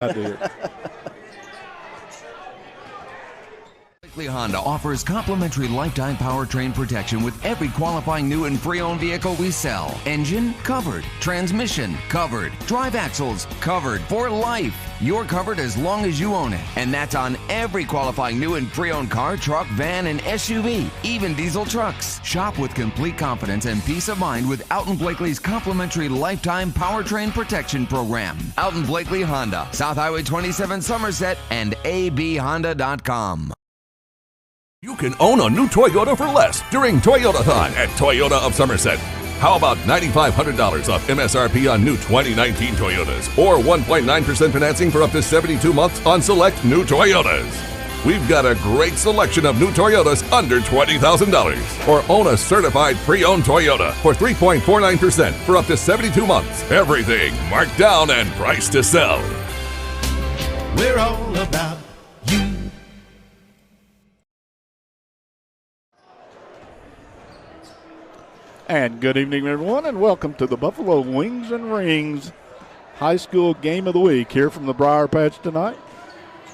I did. Honda offers complimentary lifetime powertrain protection with every qualifying new and pre-owned vehicle we sell. Engine covered, transmission covered, drive axles covered for life. You're covered as long as you own it, and that's on every qualifying new and pre-owned car, truck, van, and SUV, even diesel trucks. Shop with complete confidence and peace of mind with Alton Blakely's complimentary lifetime powertrain protection program. Alton Blakely Honda, South Highway 27 Somerset, and abhonda.com. You can own a new Toyota for less during Toyotathon at Toyota of Somerset. How about $9,500 off MSRP on new 2019 Toyotas or 1.9% financing for up to 72 months on select new Toyotas? We've got a great selection of new Toyotas under $20,000. Or own a certified pre-owned Toyota for 3.49% for up to 72 months. Everything marked down and priced to sell. We're all about you. And good evening, everyone, and welcome to the Buffalo Wings and Rings High School Game of the Week here from the Briar Patch tonight.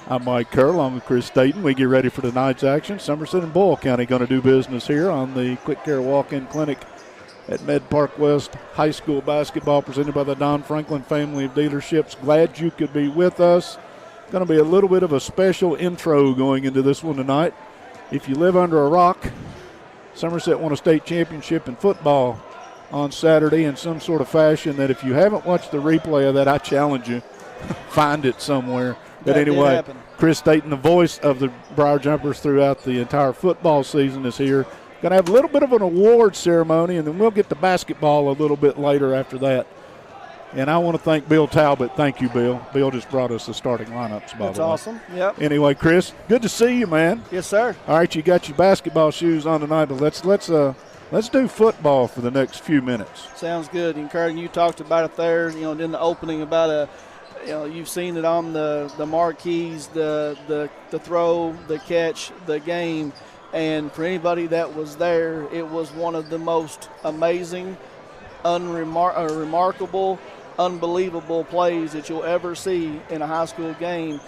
I'm Mike Kerr along with Chris Staten. We get ready for tonight's action. Somerset and Boyle County going to do business here on the Quick Care Walk-In Clinic at Med Park West High School basketball presented by the Don Franklin family of dealerships. Glad you could be with us. Going to be a little bit of a special intro going into this one tonight. If you live under a rock, Somerset won a state championship in football on Saturday in some sort of fashion that if you haven't watched the replay of that, I challenge you, find it somewhere. But anyway, Chris Staten, the voice of the Briar Jumpers throughout the entire football season, is here. Going to have a little bit of an award ceremony, and then we'll get to basketball a little bit later after that. And I want to thank Bill Talbot. Thank you, Bill. Bill just brought us the starting lineups, by the way. That's awesome. Yep. Anyway, Chris, good to see you, man. Yes, sir. All right, you got your basketball shoes on tonight, but let's do football for the next few minutes. Sounds good. And Kurt, you talked about it there, in the opening about you've seen it on the marquees, the throw, the catch, the game. And for anybody that was there, it was one of the most amazing, remarkable, unbelievable plays that you'll ever see in a high school game.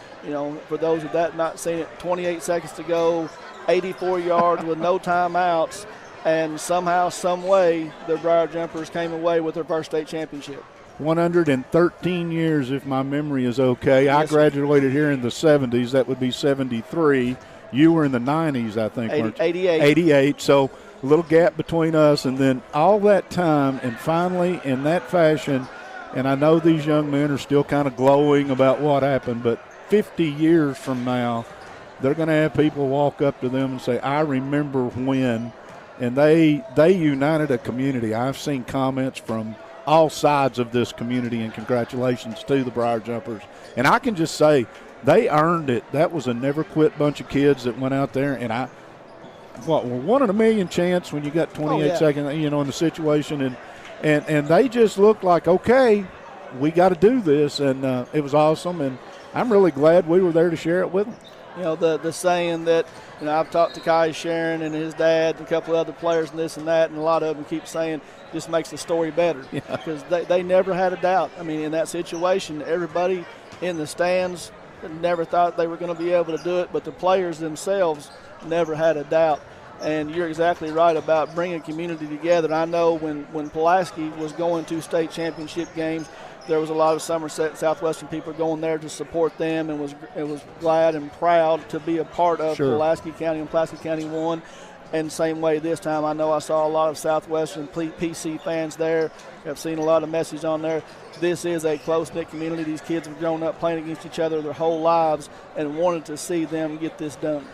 For those of that not seen it, 28 seconds to go, 84 yards with no timeouts, and somehow, some way, the Briar Jumpers came away with their first state championship. 113 years, if my memory is okay. Yes, I graduated here in the 70s. That would be 73. You were in the 90s, I think. 88. 88. So a little gap between us, and then all that time, and finally, in that fashion, and I know these young men are still kind of glowing about what happened, but 50 years from now, they're going to have people walk up to them and say, I remember when. And they united a community. I've seen comments from all sides of this community, and congratulations to the Briar Jumpers. And I can just say they earned it. That was a never-quit bunch of kids that went out there, and we're 1 in a million chance when you got 28 seconds, in the situation. And they just looked like, okay, we got to do this, and it was awesome, and I'm really glad we were there to share it with them. The saying that, I've talked to Kai Sharon and his dad and a couple of other players and this and that, and a lot of them keep saying just makes the story better because they never had a doubt. I mean, in that situation, everybody in the stands never thought they were going to be able to do it, but the players themselves never had a doubt. And you're exactly right about bringing community together. I know when Pulaski was going to state championship games, there was a lot of Somerset and Southwestern people going there to support them, and was glad and proud to be a part of Pulaski County, and Pulaski County won. And same way this time, I know I saw a lot of Southwestern PC fans there. I've seen a lot of messages on there. This is a close-knit community. These kids have grown up playing against each other their whole lives and wanted to see them get this done.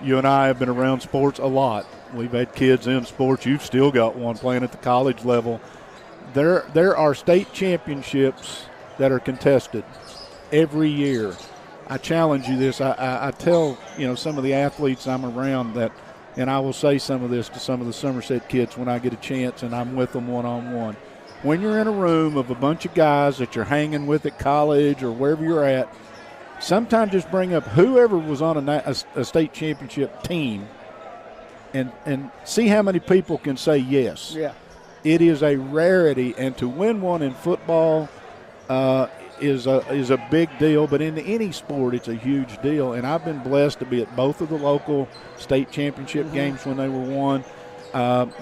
You and I have been around sports a lot. We've had kids in sports. You've still got one playing at the college level. There are state championships that are contested every year. I challenge you this. I tell, some of the athletes I'm around that, and I will say some of this to some of the Somerset kids when I get a chance and I'm with them one-on-one. When you're in a room of a bunch of guys that you're hanging with at college or wherever you're at, sometimes just bring up whoever was on a state championship team and see how many people can say yes. Yeah. It is a rarity, and to win one in football, is a big deal, but in any sport it's a huge deal. And I've been blessed to be at both of the local state championship games when they were won.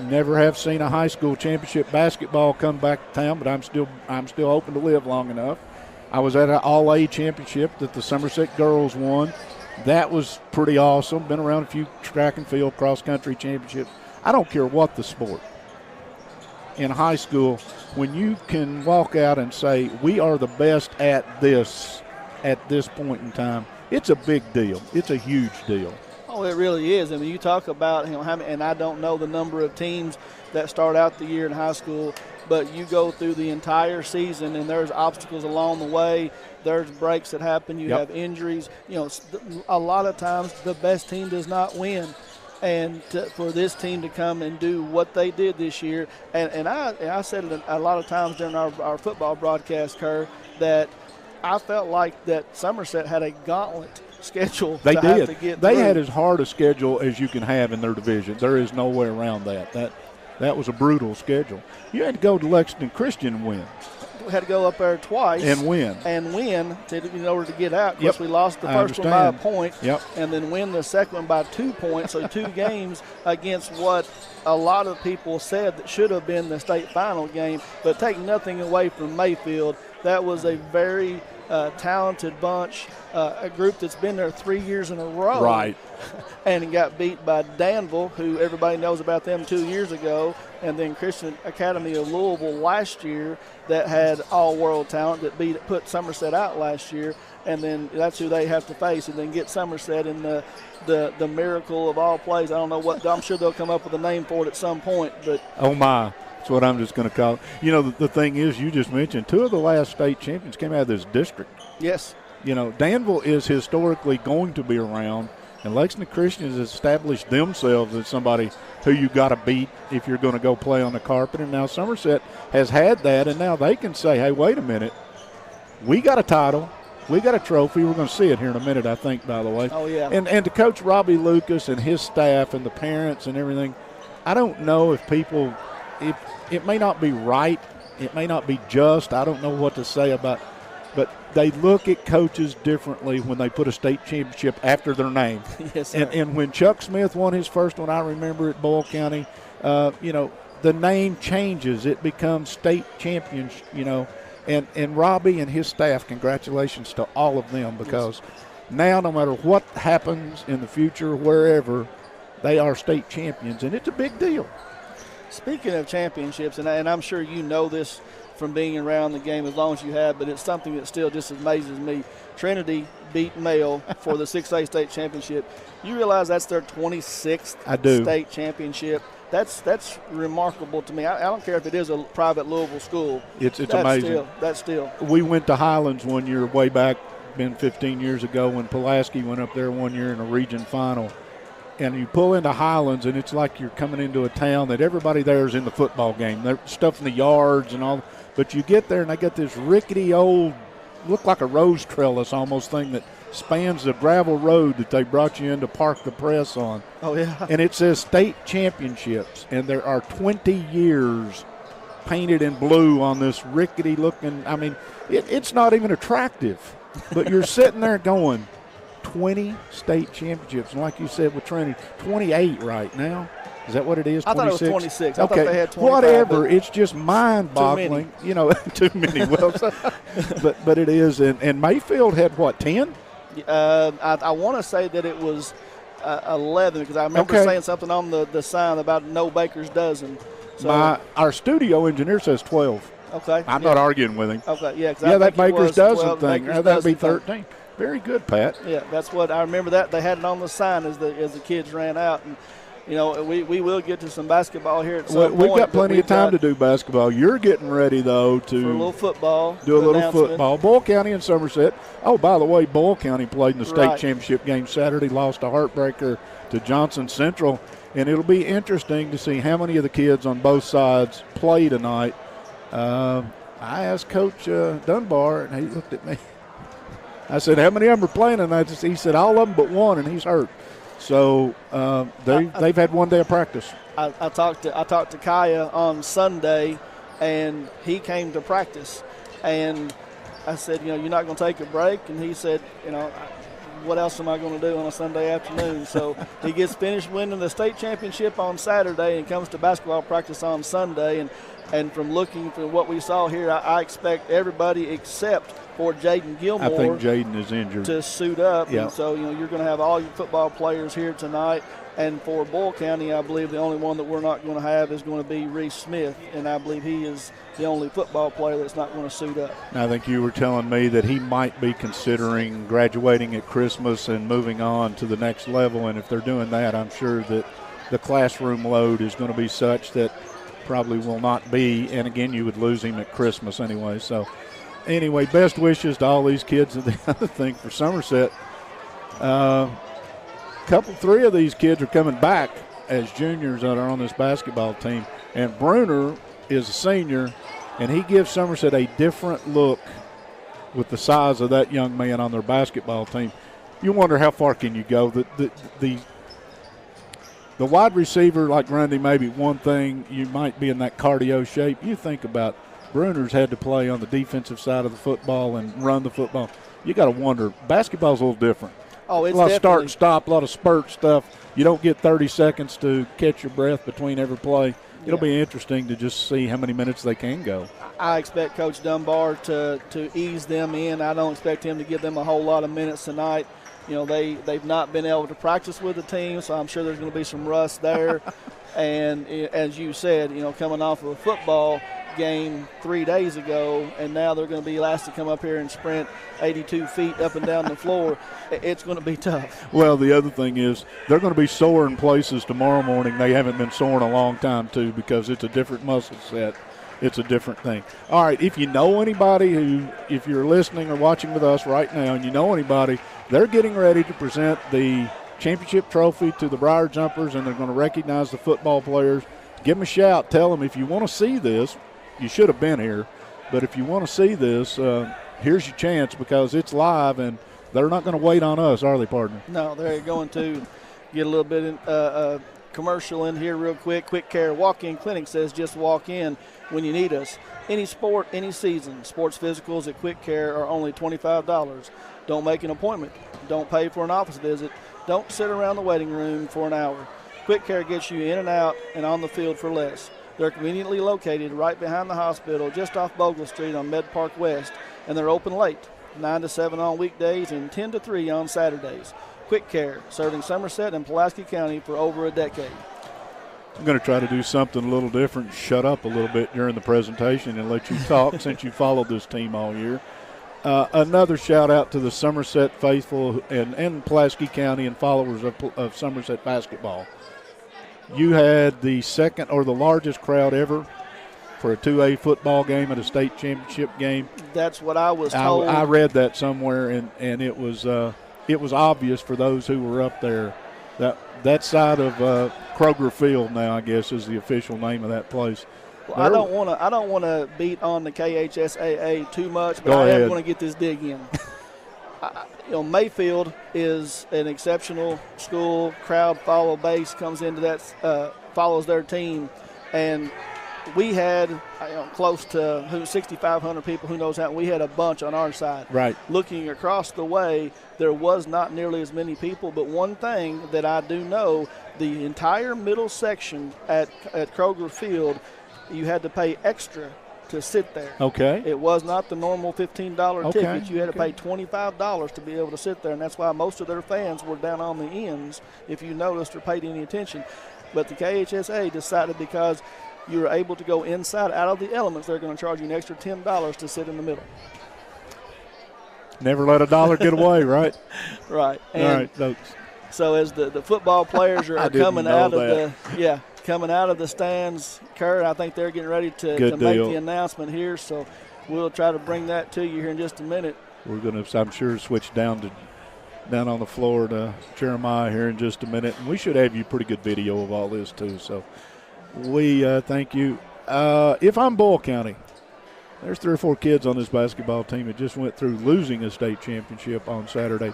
Never have seen a high school championship basketball come back to town, but I'm still hoping to live long enough. I was at an all-A championship that the Somerset girls won. That was pretty awesome. Been around a few track and field, cross-country championships. I don't care what the sport. In high school, when you can walk out and say, we are the best at this point in time, it's a big deal. It's a huge deal. Oh, it really is. I mean, you talk about, how many, and I don't know the number of teams that start out the year in high school, but you go through the entire season and there's obstacles along the way. There's breaks that happen. You have injuries. A lot of times the best team does not win. And for this team to come and do what they did this year, and I said it a lot of times during our football broadcast, Kerr, that I felt like that Somerset had a gauntlet schedule. They did. To get they through. had as hard a schedule as you can have in their division. There is no way around that. That was a brutal schedule. You had to go to Lexington Christian and win. We had to go up there twice and win in order to get out. Of course, we lost the first one by a point, and then win the second one by 2 points. So 2 games against what a lot of people said that should have been the state final game. But take nothing away from Mayfield, that was a very talented bunch, a group that's been there 3 years in a row. Right. And got beat by Danville, who everybody knows about them 2 years ago, and then Christian Academy of Louisville last year that had all-world talent that put Somerset out last year, and then that's who they have to face, and then get Somerset in the miracle of all plays. I don't know what – I'm sure they'll come up with a name for it at some point. But oh, my. That's what I'm just going to call it. The thing is, you just mentioned 2 of the last state champions came out of this district. Yes. Danville is historically going to be around, and Lexington Christian has established themselves as somebody who you got to beat if you're going to go play on the carpet. And now Somerset has had that, and now they can say, hey, wait a minute. We got a title. We got a trophy. We're going to see it here in a minute, I think, by the way. Oh, yeah. And to Coach Robbie Lucas and his staff and the parents and everything, I don't know if people – it may not be right. It may not be just. I don't know what to say about – but they look at coaches differently when they put a state championship after their name. Yes, sir. And when Chuck Smith won his first one, I remember at Boyle County, the name changes. It becomes state champions, And Robbie and his staff, congratulations to all of them, because now no matter what happens in the future, wherever, they are state champions, and it's a big deal. Speaking of championships, and I'm sure you know this from being around the game as long as you have, but it's something that still just amazes me. Trinity beat Mayo for the 6A state championship. You realize that's their 26th state championship? That's remarkable to me. I don't care if it is a private Louisville school. It's amazing. That's still. We went to Highlands one year way back, been 15 years ago, when Pulaski went up there one year in a region final. And you pull into Highlands, and it's like you're coming into a town that everybody there is in the football game. They're stuff in the yards and all. But you get there, and they got this rickety old, look like a rose trellis almost thing that spans the gravel road that they brought you in to park the press on. Oh, yeah. And it says state championships, and there are 20 years painted in blue on this rickety looking. I mean, it's not even attractive. But you're sitting there going, 20 state championships. And like you said with Trinity, 28 right now. Is that what it is? 26? I thought it was 26. Okay. I thought they had 25. Whatever. It's just mind-boggling. Too many. Well, but it is. And Mayfield had, what, 10? I want to say that it was 11, because I remember saying something on the sign about no baker's dozen. So our studio engineer says 12. Okay. I'm not arguing with him. Okay, yeah. That baker's dozen thing. That would be 13. Very good, Pat. Yeah, that's what I remember. That they had it on the sign as the kids ran out, and we will get to some basketball here at some point. We've got plenty of time to do basketball. You're getting ready though to for a little football. Do a little football. Boyle County and Somerset. Oh, by the way, Boyle County played in the state championship game Saturday. Lost a heartbreaker to Johnson Central, and it'll be interesting to see how many of the kids on both sides play tonight. I asked Coach Dunbar, and he looked at me. I said, how many of them are playing tonight? He said, all of them but one, and he's hurt. So they've had one day of practice. I talked to Kaya on Sunday, and he came to practice. And I said, you're not going to take a break? And he said, what else am I going to do on a Sunday afternoon? So he gets finished winning the state championship on Saturday and comes to basketball practice on Sunday. And from looking for what we saw here, I expect everybody except for Jaden Gilmore. I think Jaden is injured. To suit up. Yep. And so, you're going to have all your football players here tonight. And for Boyle County, I believe the only one that we're not going to have is going to be Reese Smith, and I believe he is the only football player that's not going to suit up. I think you were telling me that he might be considering graduating at Christmas and moving on to the next level, and if they're doing that, I'm sure that the classroom load is going to be such that probably will not be, and again, you would lose him at Christmas anyway. So anyway, best wishes to all these kids. And the other thing for Somerset, three of these kids are coming back as juniors that are on this basketball team. And Bruner is a senior, and he gives Somerset a different look with the size of that young man on their basketball team. You wonder how far can you go. The wide receiver like Grundy, maybe one thing, you might be in that cardio shape. You think about Bruner's had to play on the defensive side of the football and run the football. You got to wonder, basketball's a little different. Oh, it's a lot of start and definitely stop, a lot of spurt stuff. You don't get 30 seconds to catch your breath between every play. It'll be interesting to just see how many minutes they can go. I expect Coach Dunbar to ease them in. I don't expect him to give them a whole lot of minutes tonight. They've not been able to practice with the team, so I'm sure there's going to be some rust there. And as you said, coming off of a football game 3 days ago, and now they're going to be asked to come up here and sprint 82 feet up and down the floor. It's going to be tough. Well, the other thing is they're going to be sore in places tomorrow morning they haven't been sore in a long time, too, because it's a different muscle set. It's a different thing. All right, if you know anybody if you're listening or watching with us right now and you know anybody, they're getting ready to present the championship trophy to the Briar Jumpers, and they're going to recognize the football players. Give them a shout. Tell them if you want to see this, you should have been here, but if you want to see this, here's your chance because it's live, and they're not going to wait on us, are they, partner? No, they're going to get a little bit commercial in here real quick. Quick Care Walk-In Clinic says just walk in when you need us. Any sport, any season. Sports physicals at Quick Care are only $25. Don't make an appointment. Don't pay for an office visit. Don't sit around the waiting room for an hour. Quick Care gets you in and out and on the field for less. They're conveniently located right behind the hospital, just off Bogle Street on Med Park West, and they're open late, 9 to 7 on weekdays and 10 to 3 on Saturdays. Quick Care, serving Somerset and Pulaski County for over a decade. I'm going to try to do something a little different, shut up a little bit during the presentation and let you talk since you followed this team all year. Another shout-out to the Somerset faithful and Pulaski County and followers of Somerset basketball. You had the second or the largest crowd ever for a 2A football game at a state championship game. That's what I was told. I read that somewhere, and it was obvious for those who were up there. That side of Kroger Field now, I guess, is the official name of that place. Well, I don't want to beat on the KHSAA too much, but I am going to get this dig in. Mayfield is an exceptional school. Crowd follow base comes into that, follows their team, and we had close to 6,500 people. Who knows how? We had a bunch on our side. Right. Looking across the way, there was not nearly as many people. But one thing that I do know, the entire middle section at Kroger Field, you had to pay extra to sit there. Okay. It was not the normal $15 Okay. ticket. You had to pay $25 to be able to sit there, and that's why most of their fans were down on the ends, if you noticed or paid any attention. But the KHSA decided because you were able to go inside out of the elements, they're going to charge you an extra $10 to sit in the middle. Never let a dollar get away, right? Right. And all right, folks. So as the football players are coming out of coming out of the stands, Kurt, I think they're getting ready to make the announcement here. So we'll try to bring that to you here in just a minute. We're going to, I'm sure, switch down on the floor to Jeremiah here in just a minute. And we should have you pretty good video of all this too. So we thank you. If I'm Boyle County, there's 3 or 4 kids on this basketball team that just went through losing a state championship on Saturday.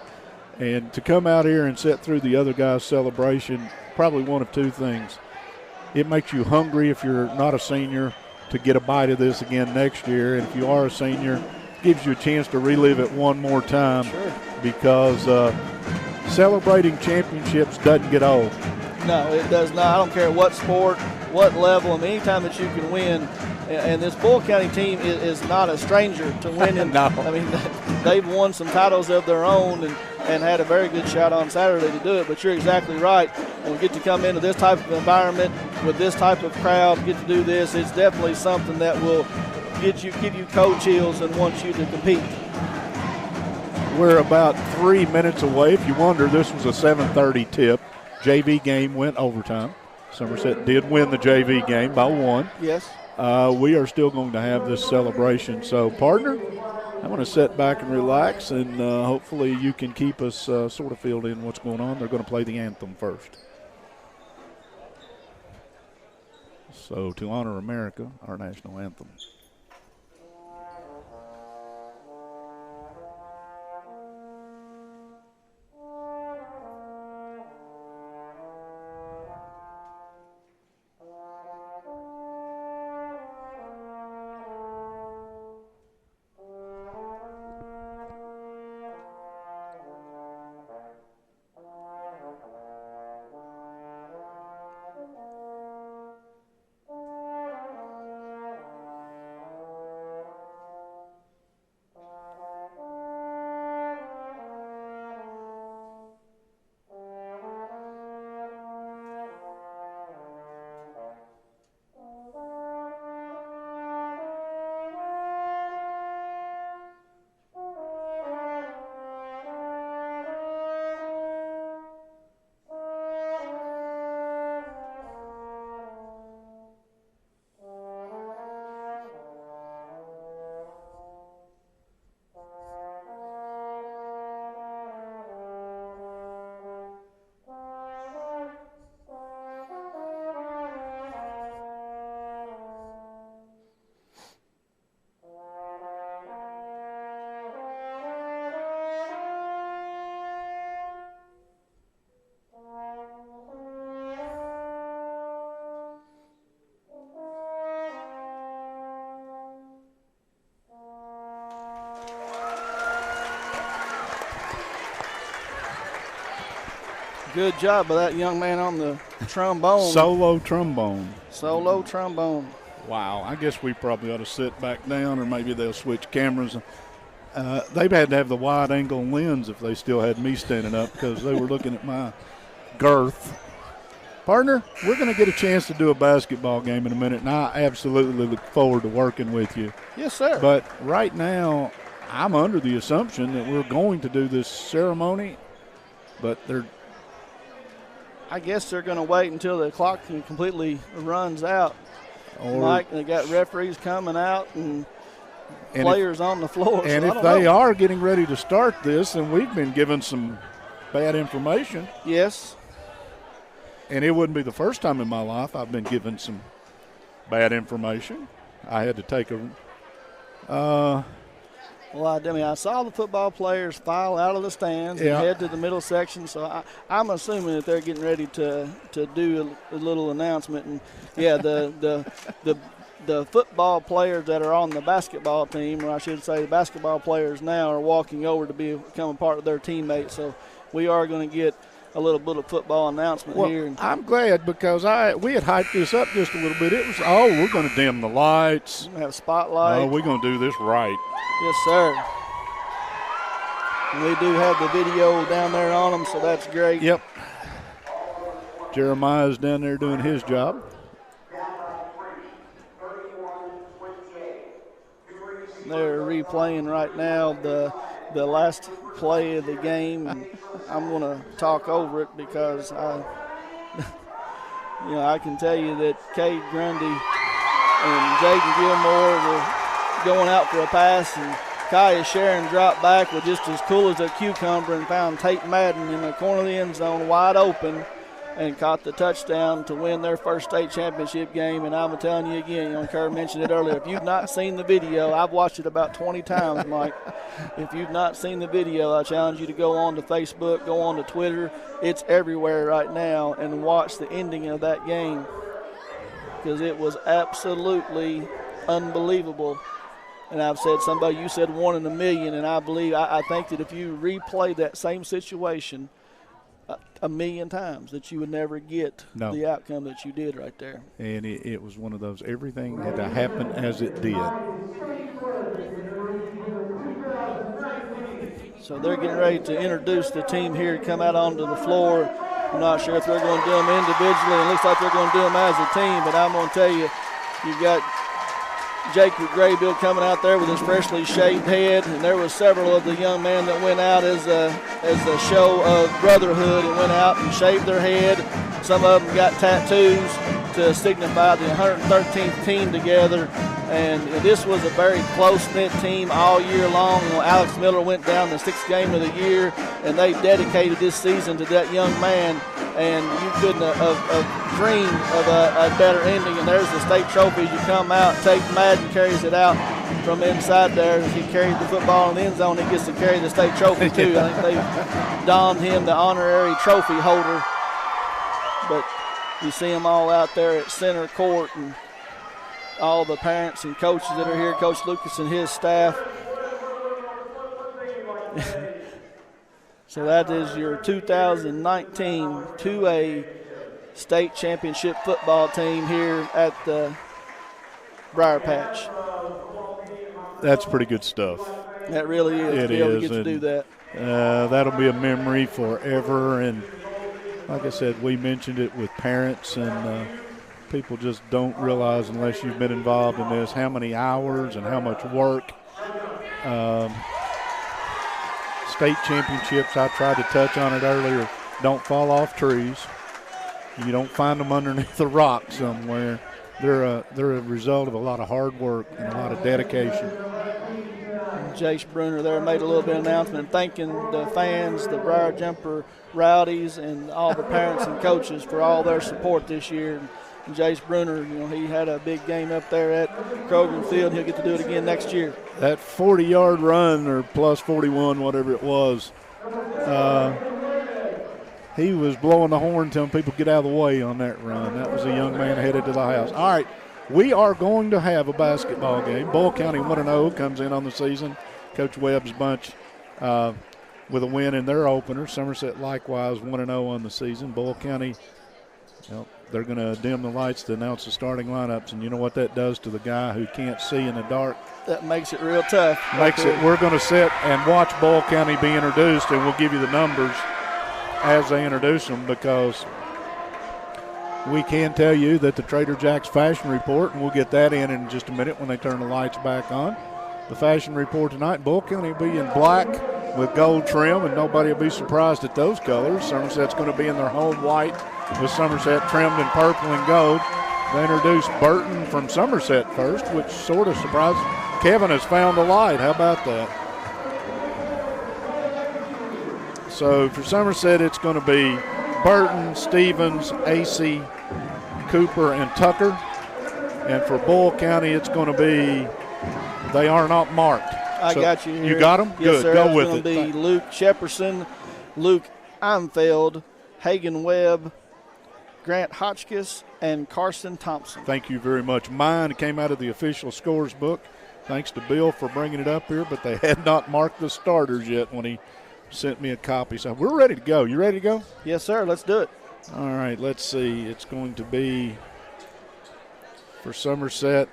And to come out here and sit through the other guy's celebration, probably one of 2 things. It makes you hungry if you're not a senior to get a bite of this again next year. And if you are a senior, gives you a chance to relive it one more time. Sure. Because celebrating championships doesn't get old. No, it does not. I don't care what sport, what level. I mean, anytime that you can win, and this Boyle County team is not a stranger to winning. No. I mean, they've won some titles of their own and had a very good shot on Saturday to do it. But you're exactly right. When we get to come into this type of environment with this type of crowd, get to do this, it's definitely something that will give you cold chills and want you to compete. We're about 3 minutes away. If you wonder, this was a 7:30 tip. JV game went overtime. Somerset did win the JV game by 1. Yes. We are still going to have this celebration. So, partner, I'm going to sit back and relax, and hopefully you can keep us sort of filled in what's going on. They're going to play the anthem first. So, to honor America, our national anthem. Good job by that young man on the trombone. Solo trombone. Solo trombone. Wow, I guess we probably ought to sit back down, or maybe they'll switch cameras. They've had to have the wide-angle lens if they still had me standing up because they were looking at my girth. Partner, we're going to get a chance to do a basketball game in a minute, and I absolutely look forward to working with you. Yes, sir. But right now, I'm under the assumption that we're going to do this ceremony, but I guess they're going to wait until the clock completely runs out. Or they got referees coming out and players on the floor. And so if they are getting ready to start this, and we've been given some bad information. Yes. And it wouldn't be the first time in my life I've been given some bad information. I had to take I saw the football players file out of the stands and head to the middle section, so I'm assuming that they're getting ready to do a little announcement. And, the football players that are on the basketball team, or I should say the basketball players now, are walking over to become a part of their teammates. So we are going to get a little bit of football announcement here. I'm glad because we had hyped this up just a little bit. It was, we're going to dim the lights. We're going to have a spotlight. We're going to do this right. Yes, sir. And we do have the video down there on them, so that's great. Yep. Jeremiah's down there doing his job. They're replaying right now the last play of the game, and I'm going to talk over it because I can tell you that Cade Grundy and Jaden Gilmore were going out for a pass, and Kaya Sharon dropped back with just as cool as a cucumber and found Tate Madden in the corner of the end zone wide open and caught the touchdown to win their first state championship game. And I'm telling you again, Kerr mentioned it earlier, if you've not seen the video, I've watched it about 20 times, Mike. If you've not seen the video, I challenge you to go on to Facebook, go on to Twitter. It's everywhere right now, and watch the ending of that game because it was absolutely unbelievable. And I've said you said 1 in a million, and I think that if you replay that same situation a million times, that you would never get the outcome that you did right there. And it was one of those, everything had to happen as it did. So they're getting ready to introduce the team here to come out onto the floor. I'm not sure if they're going to do them individually. It looks like they're going to do them as a team, but I'm going to tell you, you've got Jacob Graybill coming out there with his freshly shaved head, and there was several of the young men that went out as a show of brotherhood and went out and shaved their head. Some of them got tattoos to signify the 113th team together, and this was a very close-knit team all year long. Alex Miller went down the 6th game of the year, and they dedicated this season to that young man, and you couldn't have dreamed of a better ending. And there's the state trophies. You come out, Tate Madden carries it out from inside there. He carried the football in the end zone. He gets to carry the state trophy too. I think they donned him the honorary trophy holder. But you see them all out there at center court, and all the parents and coaches that are here, Coach Lucas and his staff. So that is your 2019 2A state championship football team here at the Briar Patch. That's pretty good stuff. That really is. It to be able to is, get to do that. That'll be a memory forever. And like I said, we mentioned it with parents, and people just don't realize, unless you've been involved in this, how many hours and how much work. State championships, I tried to touch on it earlier, don't fall off trees. You don't find them underneath a rock somewhere. They're a result of a lot of hard work and a lot of dedication. Jace Bruner there made a little bit of announcement thanking the fans, the Briar Jumper Rowdies, and all the parents and coaches for all their support this year. And Jace Bruner, he had a big game up there at Kroger Field. He'll get to do it again next year. That 40-yard run, or plus 41, whatever it was, he was blowing the horn telling people get out of the way on that run. That was a young man headed to the house. All right, we are going to have a basketball game. Boyle County 1-0 comes in on the season. Coach Webb's bunch with a win in their opener. Somerset likewise 1-0 on the season. Boyle County, they're going to dim the lights to announce the starting lineups, and you know what that does to the guy who can't see in the dark? That makes it real tough. We're going to sit and watch Boyle County be introduced, and we'll give you the numbers as they introduce them, because we can tell you that the Trader Jack's Fashion Report, and we'll get that in just a minute when they turn the lights back on. The Fashion Report tonight, Boyle County will be in black with gold trim, and nobody will be surprised at those colors. Somerset's going to be in their home white with Somerset trimmed in purple and gold. They introduced Burton from Somerset first, which sort of surprised. Kevin has found the light. How about that? So for Somerset, it's going to be Burton, Stevens, AC, Cooper, and Tucker. And for Boyle County, it's going to be, they are not marked. I got you here. You got them? Yes, Good. Sir. Go with it. It's going to be Luke Shepperson, Luke Amfeld, Hagen Webb, Grant Hotchkiss, and Carson Thompson. Thank you very much. Mine came out of the official scores book. Thanks to Bill for bringing it up here, but they had not marked the starters yet when he sent me a copy. So we're ready to go. You ready to go? Yes, sir. Let's do it. All right, let's see. It's going to be for Somerset,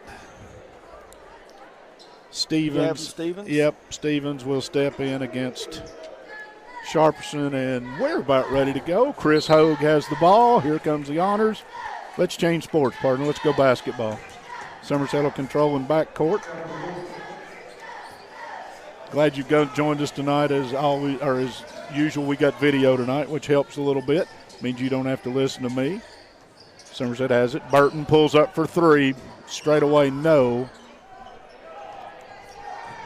Stevens. Yep, Stevens will step in against Sharperson, and we're about ready to go. Chris Hogue has the ball. Here comes the honors. Let's change sports, partner. Let's go basketball. Somerset will control in backcourt. Glad you've joined us tonight. As always, or as usual, we got video tonight, which helps a little bit. Means you don't have to listen to me. Somerset has it. Burton pulls up for three. Straight away, no.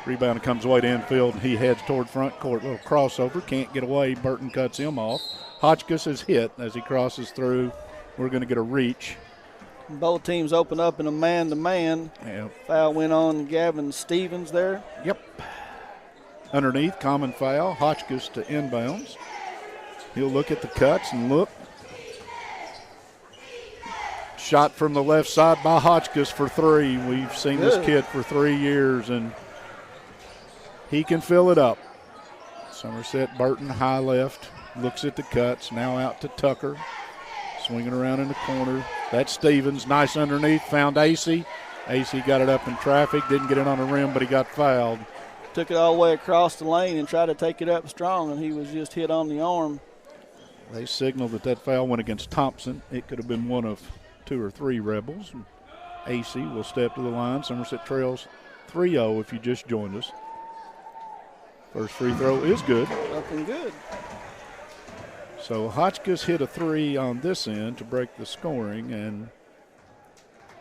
Rebound comes away to infield. He heads toward front court. Little crossover. Can't get away. Burton cuts him off. Hotchkiss is hit as he crosses through. We're going to get a reach. Both teams open up in a man-to-man. Yep. Foul went on Gavin Stevens there. Yep. Underneath, common foul. Hotchkiss to inbounds. He'll look at the cuts and look. Shot from the left side by Hotchkiss for three. We've seen this kid for 3 years, and he can fill it up. Somerset, Burton, high left, looks at the cuts, now out to Tucker. Swinging around in the corner. That's Stevens, nice underneath, found AC. AC got it up in traffic, didn't get it on the rim, but he got fouled. Took it all the way across the lane and tried to take it up strong, and he was just hit on the arm. They signaled that foul went against Thompson. It could have been one of 2 or 3 Rebels. AC will step to the line. Somerset trails 3-0 if you just joined us. First free throw is good. Up and good. So Hotchkiss hit a 3 on this end to break the scoring, and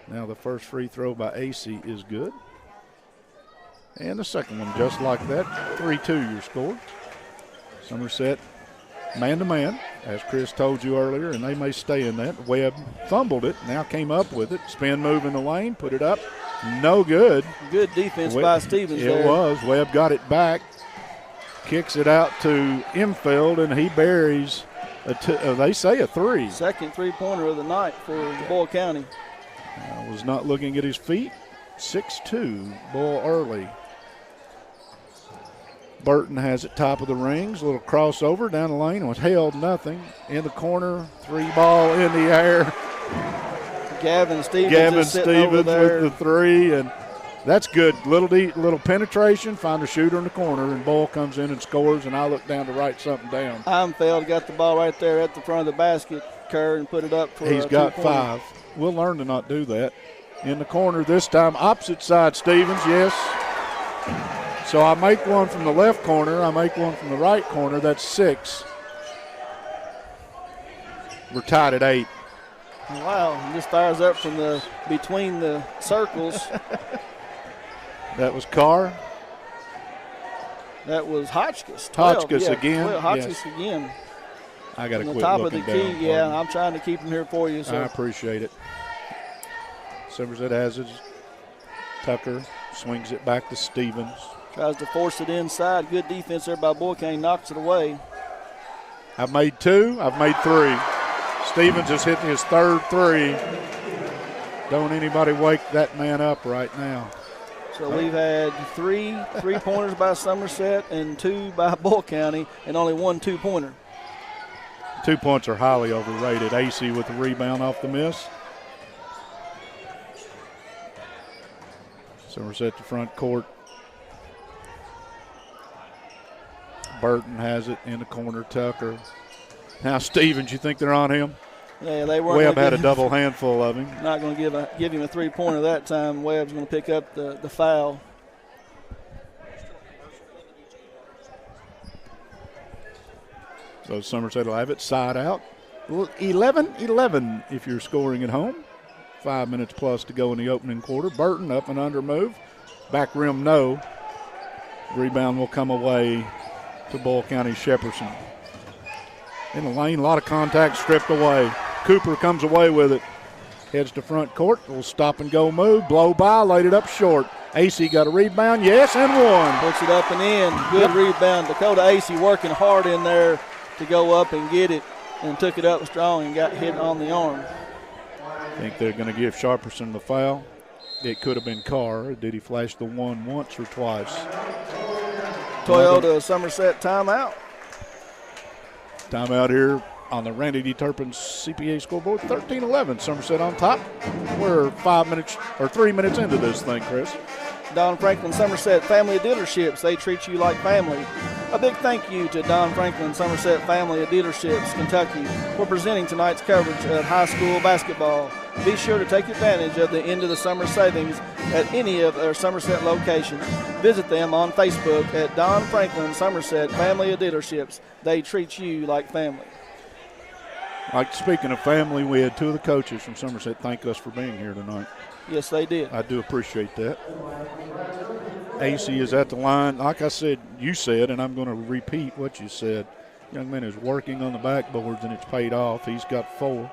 now the first free throw by AC is good. And the second one just like that, 3-2 your score. Somerset man-to-man, as Chris told you earlier, and they may stay in that. Webb fumbled it, now came up with it. Spin move in the lane, put it up, no good. Good defense by Stevens there. It was. Webb got it back, kicks it out to Infield, and he buries they say a 3. Second three-pointer of the night for Boyle County. Was not looking at his feet. 6-2, Boyle early. Burton has it top of the rings. A little crossover down the lane. Was held nothing. In the corner, 3 ball in the air. Gavin Stevens over there with the 3, and that's good. Little penetration, find a shooter in the corner, and Boyle comes in and scores, and I look down to write something down. Heimfeld got the ball right there at the front of the basket, Kerr, and put it up for He's got 5. We'll learn to not do that. In the corner this time, opposite side Stevens, yes. So I make one from the left corner, I make one from the right corner, that's 6. We're tied at 8. Wow, he just fires up from between the circles. That was Carr. That was Hotchkiss. 12, Hotchkiss again. Hotchkiss yes. again. I got to quit top looking of the key, down. I'm trying to keep him here for you. So. I appreciate it. Somerset has it. Tucker swings it back to Stevens. Tries to force it inside. Good defense there by Boyle County. Knocks it away. I've made 2. I've made 3. Stevens is hitting his 3rd 3. Don't anybody wake that man up right now. So we've had 3 3-pointers by Somerset and 2 by Boyle County, and only 1 2-pointer. 2 points are highly overrated. AC with the rebound off the miss. Somerset to front court. Burton has it in the corner. Tucker. Now Stevens, you think they're on him? Yeah, they weren't. Webb had a double handful of him. Not going to give him a 3-pointer that time. Webb's going to pick up the foul. So Somerset will have it side out. 11-11 if you're scoring at home. 5 minutes plus to go in the opening quarter. Burton up and under move. Back rim, no. Rebound will come away to Boyle County Shepperson. In the lane, a lot of contact stripped away. Cooper comes away with it. Heads to front court. Little stop and go move. Blow by, laid it up short. AC got a rebound, yes, and 1. Puts it up and in. Good rebound. Dakota AC working hard in there to go up and get it, and took it up strong and got hit on the arm. I think they're going to give Sharperson the foul. It could have been Carr. Did he flash the 1 once or twice? Toyota Somerset timeout. Timeout here on the Randy D. Turpin CPA scoreboard. 13-11. Somerset on top. We're 3 minutes into this thing, Chris. Don Franklin Somerset Family of Dealerships. They treat you like family. A big thank you to Don Franklin Somerset Family of Dealerships, Kentucky, for presenting tonight's coverage of high school basketball. Be sure to take advantage of the end of the summer savings at any of their Somerset locations. Visit them on Facebook at Don Franklin Somerset Family of Dealerships. They treat you like family. Like, speaking of family, we had 2 of the coaches from Somerset thank us for being here tonight. Yes, they did. I do appreciate that. AC is at the line. Like I said, you said, and I'm going to repeat what you said. Young man is working on the backboards, and it's paid off. He's got 4.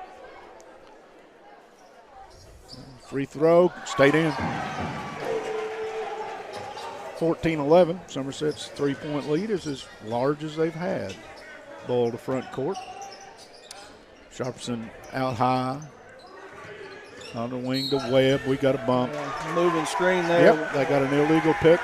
Free throw, stayed in. 14-11. Somerset's 3-point lead is as large as they've had. Ball to front court. Sharperson out high. On the wing to Webb. We got a bump. Moving screen there. Yep, they got an illegal pick.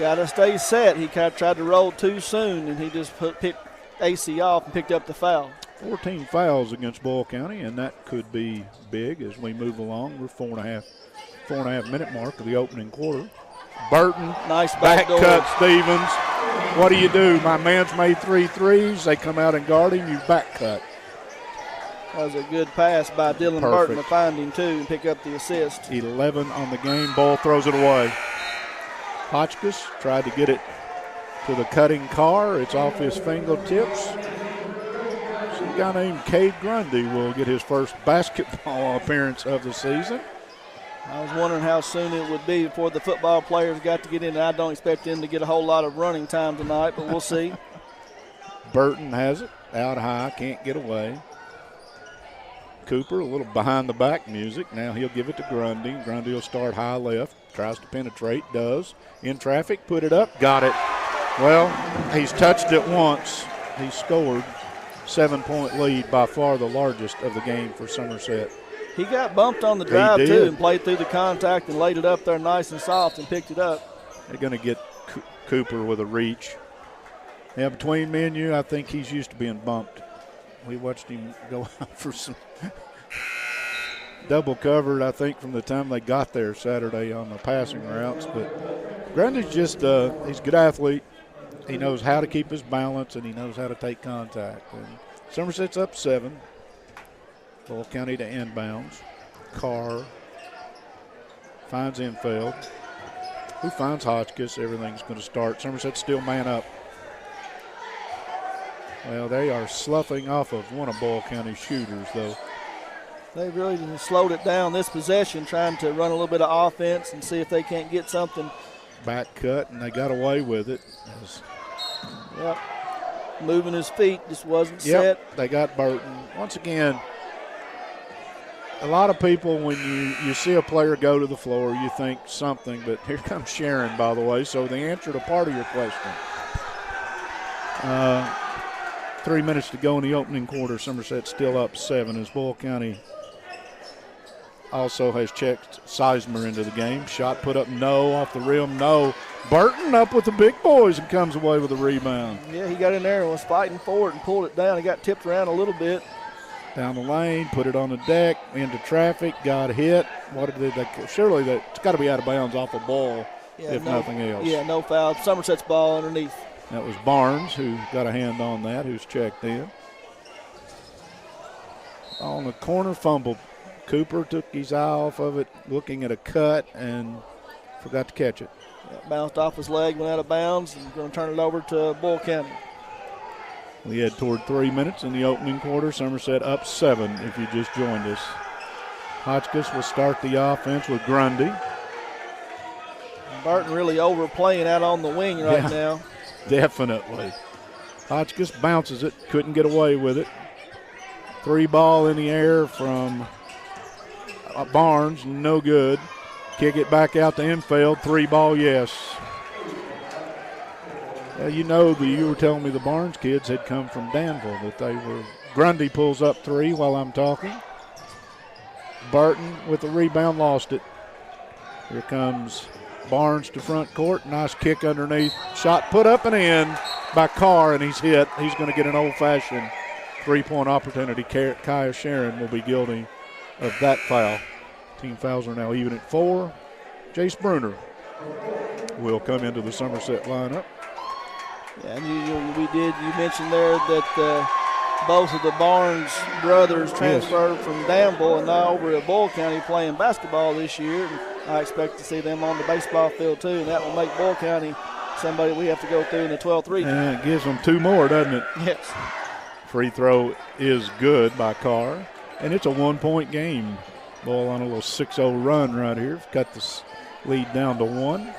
got to stay set. He kind of tried to roll too soon, and he just picked AC off and picked up the foul. 14 fouls against Boyle County, and that could be big as we move along. We're 4.5 minute mark of the opening quarter. Burton, nice back door. cut Stevens. What do? My man's made 3 threes. They come out and guard him. You back cut. That was a good pass by Dylan Burton to find him, too, and pick up the assist. 11 on the game. Boyle throws it away. Hotchkiss tried to get it to the cutting car. It's off his fingertips. Some guy named Cade Grundy will get his first basketball appearance of the season. I was wondering how soon it would be before the football players got to get in. I don't expect them to get a whole lot of running time tonight, but we'll see. Burton has it out high, can't get away. Cooper, a little behind the back music. Now he'll give it to Grundy. Grundy will start high left, tries to penetrate, does. In traffic, put it up, got it. Well, he's touched it once. He scored. 7-point lead, by far the largest of the game for Somerset. He got bumped on the drive, too, and played through the contact and laid it up there nice and soft and picked it up. They're going to get Cooper with a reach. Yeah, between me and you, I think he's used to being bumped. We watched him go out for some double covered, I think, from the time they got there Saturday on the passing routes. But Grundy's just he's a good athlete. He knows how to keep his balance, and he knows how to take contact. And Somerset's up 7. Boyle County to inbounds. Carr finds infield. Who finds Hotchkiss? Everything's going to start. Somerset's still man up. Well, they are sloughing off of one of Boyle County's shooters, though. They really slowed it down this possession, trying to run a little bit of offense and see if they can't get something. Back cut, and they got away with it. Yep. Moving his feet just wasn't set. They got Burton. Once again, a lot of people, when you see a player go to the floor, you think something, but here comes Sharon, by the way. So the answer to part of your question. 3 minutes to go in the opening quarter. Somerset still up 7 as Boyle County also has checked Sizemore into the game. Shot put up, no. Off the rim, no. Burton up with the big boys and comes away with a rebound. Yeah, he got in there and was fighting for it and pulled it down. He got tipped around a little bit. Down the lane, put it on the deck, into traffic, got hit. What did they? Surely it's got to be out of bounds off a ball, nothing else. Yeah, no foul. Somerset's ball underneath. That was Barnes who got a hand on that, who's checked in. On the corner, fumbled. Cooper took his eye off of it, looking at a cut, and forgot to catch it. Yeah, bounced off his leg, went out of bounds, and going to turn it over to Boyle County. We head toward 3 minutes in the opening quarter. Somerset up 7 if you just joined us. Hotchkiss will start the offense with Grundy. Burton really overplaying out on the wing right now. Definitely. Hotchkiss bounces it, couldn't get away with it. 3 ball in the air from Barnes, no good. Kick it back out to infield, 3 ball, yes. You were telling me the Barnes kids had come from Danville, that they were. Grundy pulls up 3 while I'm talking. Burton with the rebound, lost it. Here comes Barnes to front court. Nice kick underneath. Shot put up and in by Carr, and he's hit. He's going to get an old-fashioned 3-point opportunity. Kaya Sharon will be guilty of that foul. Team fouls are now even at 4. Jace Bruner will come into the Somerset lineup. Yeah, and you mentioned there that both of the Barnes brothers transferred from Danville and now over at Boyle County playing basketball this year. And I expect to see them on the baseball field too, and that will make Boyle County somebody we have to go through in the 12-3. And it gives them 2 more, doesn't it? Yes. Free throw is good by Carr, and it's a 1-point game. Boyle on a little 6-0 run right here. Cut the lead down to 1.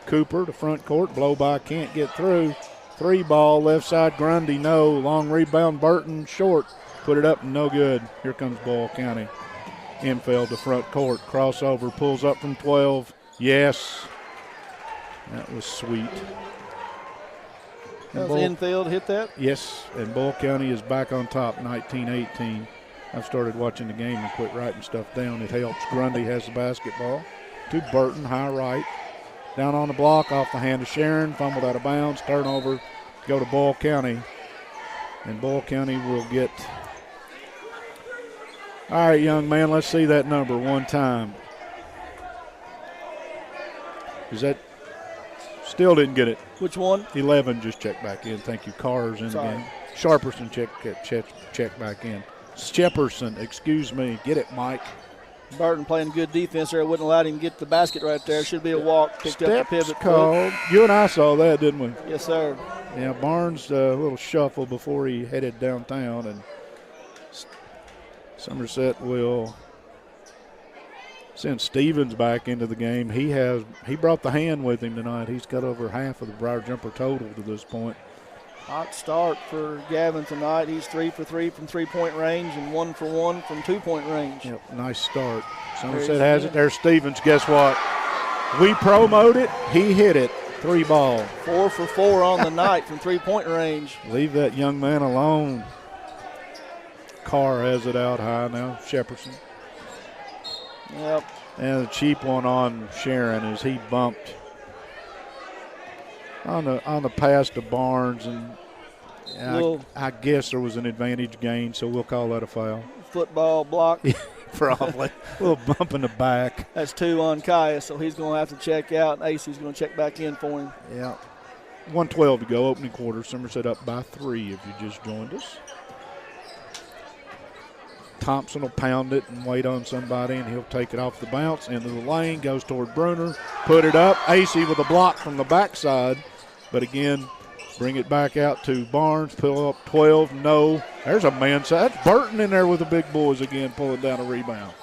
Cooper to front court, blow by, can't get through. 3 ball, left side, Grundy, no. Long rebound, Burton, short. Put it up, no good. Here comes Boyle County. Infield to front court, crossover, pulls up from 12. Yes. That was sweet. That was infield, hit that? Yes, and Boyle County is back on top, 19-18. I've started watching the game and quit writing stuff down. It helps. Grundy has the basketball to Burton, high right. Down on the block, off the hand of Sharon, fumbled out of bounds, turnover, go to Boyle County. And Boyle County will get. All right, young man, let's see that number one time. Is that still didn't get it? Which one? 11 just checked back in. Thank you. Carr's in again. Sharperson check back in. Shepperson, excuse me. Get it, Mike. Burton playing good defense there. Wouldn't allow him to get the basket right there. Should be a walk. Picked up the pivot. Called. You and I saw that, didn't we? Yes, sir. Yeah, Barnes a little shuffle before he headed downtown, and Somerset will send Stevens back into the game. He brought the hand with him tonight. He's got over half of the Briar Jumper total to this point. Hot start for Gavin tonight. He's 3 for 3 from three-point range and 1 for 1 from two-point range. Yep, nice start. Somerset has it. There's Stevens. Guess what? We promote it. He hit it. 3 ball. 4 for 4 on the night from three-point range. Leave that young man alone. Carr has it out high now. Shepperson. Yep. And a cheap one on Sharon as he bumped on the pass to Barnes, and I guess there was an advantage gain, so we'll call that a foul. Football block. Probably. A little bump in the back. That's 2 on Kaya, so he's going to have to check out, and AC's going to check back in for him. Yeah. 1:12 to go, opening quarter. Somerset up by 3 if you just joined us. Thompson will pound it and wait on somebody, and he'll take it off the bounce into the lane, goes toward Bruner, put it up. AC with a block from the backside, but again, bring it back out to Barnes, pull up 12, no. There's a man side. That's Burton in there with the big boys again, pulling down a rebound.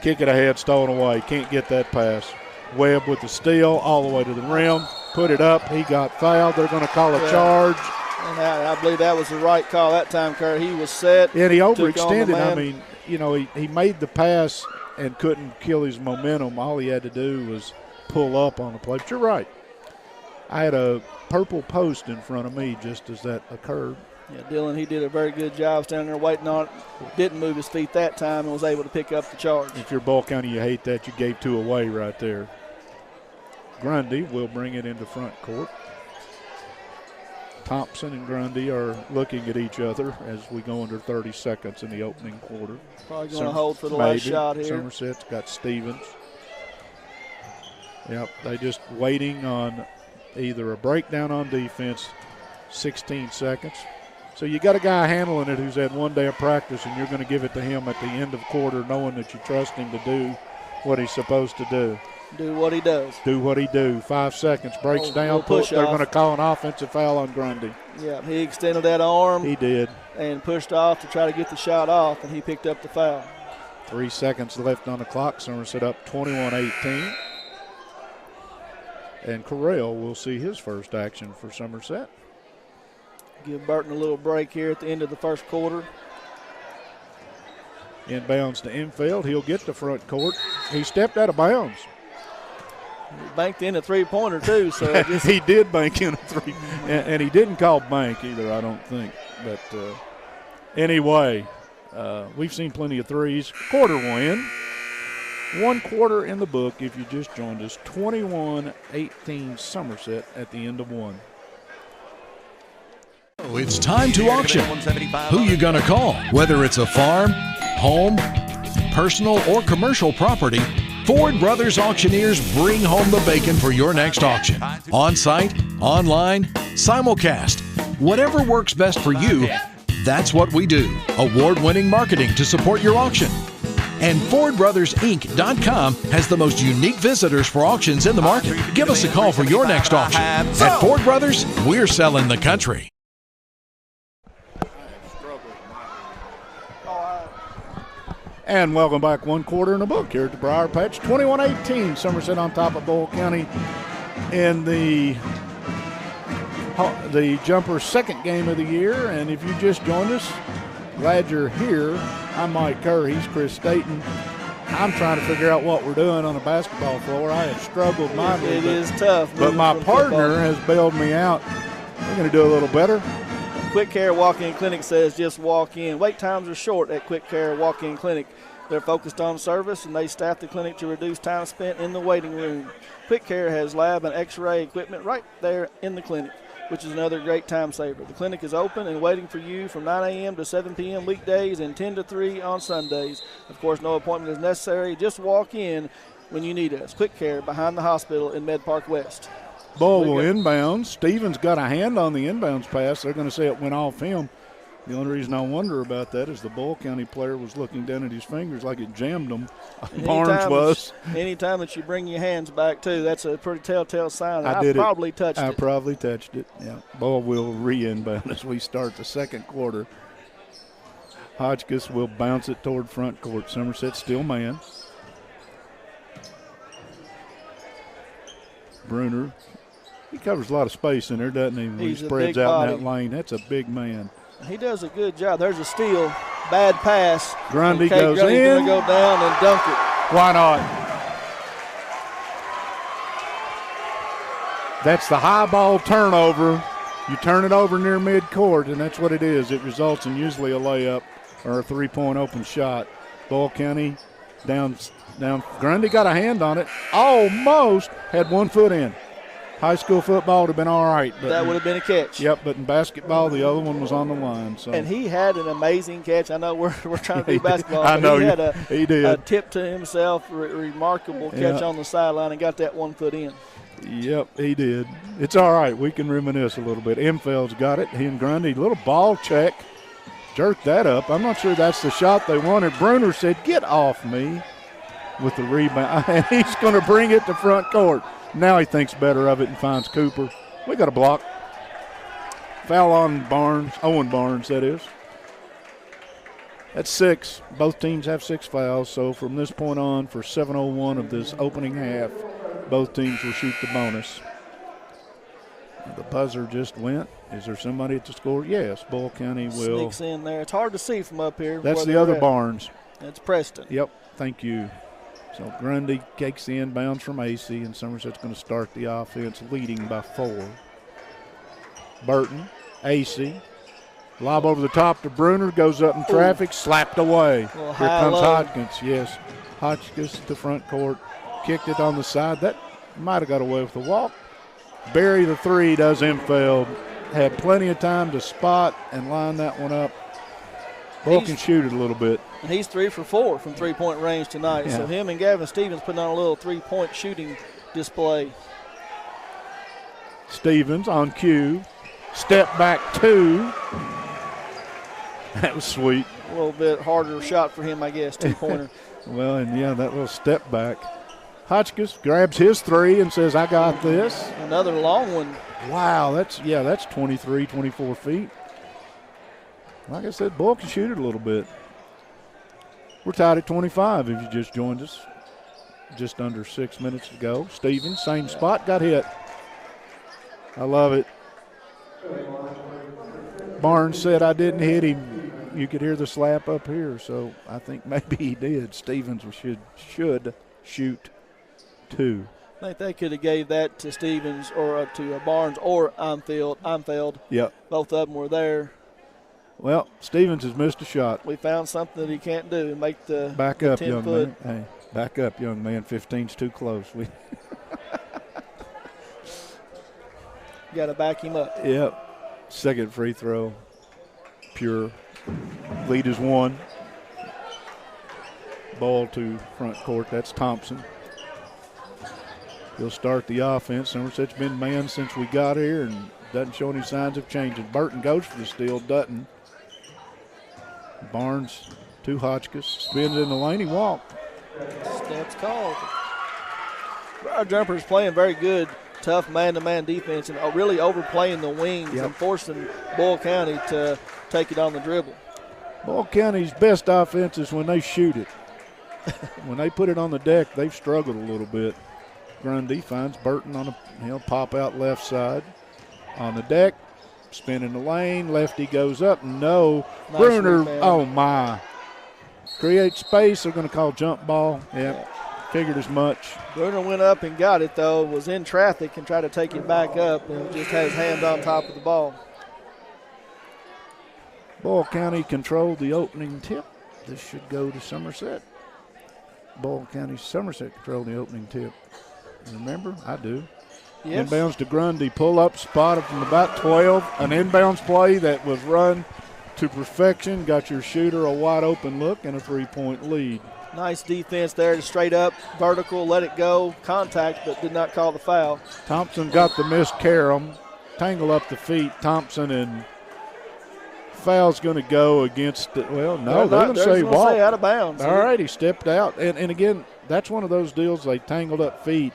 Kick it ahead, stolen away. Can't get that pass. Webb with the steal all the way to the rim. Put it up. He got fouled. They're going to call a charge. And I believe that was the right call that time, Kurt. He was set. And he overextended. I mean, he made the pass and couldn't kill his momentum. All he had to do was pull up on the play. But you're right. I had a purple post in front of me just as that occurred. Yeah, Dylan, he did a very good job standing there waiting on it. Didn't move his feet that time and was able to pick up the charge. If you're Boyle County, you hate that. You gave 2 away right there. Grundy will bring it into front court. Thompson and Grundy are looking at each other as we go under 30 seconds in the opening quarter. Probably going to hold for the last shot here. Somerset's got Stevens. Yep, they just waiting on either a breakdown on defense, 16 seconds. So you got a guy handling it who's had 1 day of practice, and you're going to give it to him at the end of quarter knowing that you trust him to do what he's supposed to do. Do what he does. Do what he do. 5 seconds, breaks down, they're going to call an offensive foul on Grundy. Yeah, he extended that arm. He did. And pushed off to try to get the shot off, and he picked up the foul. 3 seconds left on the clock. Somerset up 21-18. And Correll will see his first action for Somerset. Give Burton a little break here at the end of the first quarter. Inbounds to infield. He'll get to front court. He stepped out of bounds. He banked in a three-pointer, too. So he did bank in a three. And he didn't call bank either, I don't think. But anyway, we've seen plenty of threes. Quarter win. 1 quarter in the book if you just joined us. 21-18 Somerset at the end of 1. It's time to auction. Who you gonna call? Whether it's a farm, home, personal, or commercial property, Ford Brothers Auctioneers bring home the bacon for your next auction. On-site, online, simulcast. Whatever works best for you, that's what we do. Award-winning marketing to support your auction. And FordBrothersInc.com has the most unique visitors for auctions in the market. Give us a call for your next auction. At Ford Brothers, we're selling the country. And welcome back. 1 quarter in the book here at the Briar Patch. 21-18, Somerset on top of Boyle County in the Jumper's second game of the year. And if you just joined us, glad you're here. I'm Mike Kerr. He's Chris Staten. I'm trying to figure out what we're doing on the basketball floor. I have struggled mightily. It is tough. But my partner has bailed me out. We're going to do a little better. Quick Care Walk-In Clinic says just walk in. Wait times are short at Quick Care Walk-In Clinic. They're focused on service, and they staff the clinic to reduce time spent in the waiting room. Quick Care has lab and x-ray equipment right there in the clinic, which is another great time saver. The clinic is open and waiting for you from 9 a.m. to 7 p.m. weekdays and 10 to 3 on Sundays. Of course, no appointment is necessary. Just walk in when you need us. Quick Care behind the hospital in Med Park West. Ball will inbound. Stevens got a hand on the inbounds pass. They're going to say it went off him. The only reason I wonder about that is the Boyle County player was looking down at his fingers like it jammed him. Barnes was. Anytime that you bring your hands back, too, that's a pretty telltale sign. I probably touched it. I probably touched it, yeah. Ball will re-inbound as we start the second quarter. Hotchkiss will bounce it toward front court. Somerset still man. Bruner, he covers a lot of space in there, doesn't he? When he spreads out in that lane. That's a big man. He does a good job. There's a steal. Bad pass. Grundy goes in. Grundy's going to go down and dunk it. Why not? That's the high ball turnover. You turn it over near midcourt, and that's what it is. It results in usually a layup or a three-point open shot. Boyle County down. Grundy got a hand on it. Almost had 1 foot in. High school football would have been all right. But that would have been a catch. Yep, but in basketball, the other one was on the line. So. And he had an amazing catch. I know we're trying to do basketball. I know. He did a tip to himself, remarkable catch on the sideline, and got that 1 foot in. Yep, he did. It's all right. We can reminisce a little bit. Emfeld's got it. He and Grundy, little ball check. Jerked that up. I'm not sure that's the shot they wanted. Bruner said, "Get off me," with the rebound. And he's going to bring it to front court. Now he thinks better of it and finds Cooper. We got a block. Foul on Barnes, Owen Barnes, that is. That's 6. Both teams have 6 fouls, so from this point on, for 7:01 of this opening half, both teams will shoot the bonus. The buzzer just went. Is there somebody at the score? Yes, Boyle County will. Sneaks in there. It's hard to see from up here. That's the other Barnes. That's Preston. Yep, thank you. So Grundy takes the inbounds from AC, and Somerset's going to start the offense leading by 4. Burton, AC, lob over the top to Bruner, goes up in traffic, slapped away. Here comes Hotchkiss, yes. Hotchkiss to front court, kicked it on the side. That might have got away with the walk. Bury the 3 does Emfeld. Had plenty of time to spot and line that one up. Boyle can shoot it a little bit. He's 3 for 4 from three-point range tonight. Yeah. So him and Gavin Stevens putting on a little three-point shooting display. Stevens on cue. Step back 2. That was sweet. A little bit harder shot for him, I guess, 2-pointer. Well, and yeah, that little step back. Hotchkiss grabs his 3 and says, "I got this." Another long one. Wow, that's 23, 24 feet. Like I said, Boyle can shoot it a little bit. We're tied at 25 if you just joined us. Just under 6 minutes to go. Stevens, same spot, got hit. I love it. Barnes said I didn't hit him. You could hear the slap up here, so I think maybe he did. Stevens should shoot 2. I think they could have gave that to Stevens or to Barnes or Emfeld. Yep. Both of them were there. Well, Stevens has missed a shot. We found something that he can't do and make the back up, 10 young foot. man. Hey, back up, young man. 15's too close. We got to back him up. Yep. Second free throw. Pure. Lead is 1. Ball to front court. That's Thompson. He'll start the offense. Somerset's been man since we got here and doesn't show any signs of changing. Burton goes for the steal. Dutton. Barnes to Hotchkiss. Spins in the lane. He walked. Steps called. Our jumper's playing very good, tough man-to-man defense and really overplaying the wings and forcing Boyle County to take it on the dribble. Boyle County's best offense is when they shoot it. When they put it on the deck, they've struggled a little bit. Grundy finds Burton on he'll pop out left side. On the deck, spin in the lane, lefty goes up, no. Nice Bruner, rebound. Oh my. Create space, they're going to call jump ball. Yeah, figured as much. Bruner went up and got it though, was in traffic and tried to take it back up and just had his hand on top of the ball. Boyle County controlled the opening tip. This should go to Somerset. Boyle County Somerset controlled the opening tip. Remember? I do. Yes. Inbounds to Grundy. Pull up, spotted from about 12. An inbounds play that was run to perfection. Got your shooter a wide open look and a 3-point lead. Nice defense there, just straight up, vertical, let it go, contact, but did not call the foul. Thompson got the miss carom, tangle up the feet. Thompson, and foul's going to go against it. Well, no, they're going to say walk. Say out of bounds. All right, he stepped out. And again, that's one of those deals, they tangled up feet,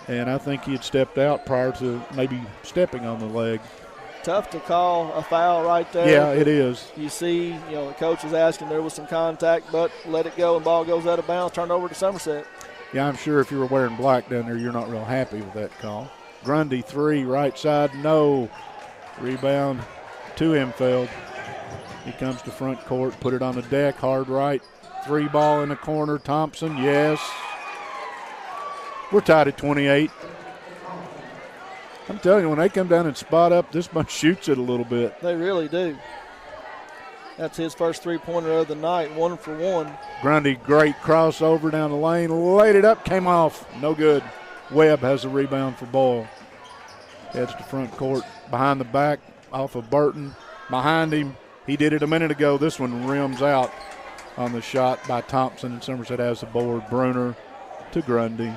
and I think he had stepped out prior to maybe stepping on the leg. Tough to call a foul right there. Yeah, it is. You see, the coach is asking, there was some contact, but let it go and ball goes out of bounds, turned over to Somerset. Yeah, I'm sure if you were wearing black down there, you're not real happy with that call. Grundy, 3, right side, no. Rebound to Hemfeld. He comes to front court, put it on the deck, hard right. 3 ball in the corner, Thompson, yes. We're tied at 28. I'm telling you, when they come down and spot up, this bunch shoots it a little bit. They really do. That's his first three-pointer of the night, 1 for 1. Grundy, great crossover down the lane, laid it up, came off, no good. Webb has a rebound for Boyle. Heads to front court, behind the back, off of Burton. Behind him, he did it a minute ago. This one rims out on the shot by Thompson, and Somerset has the board. Bruner to Grundy.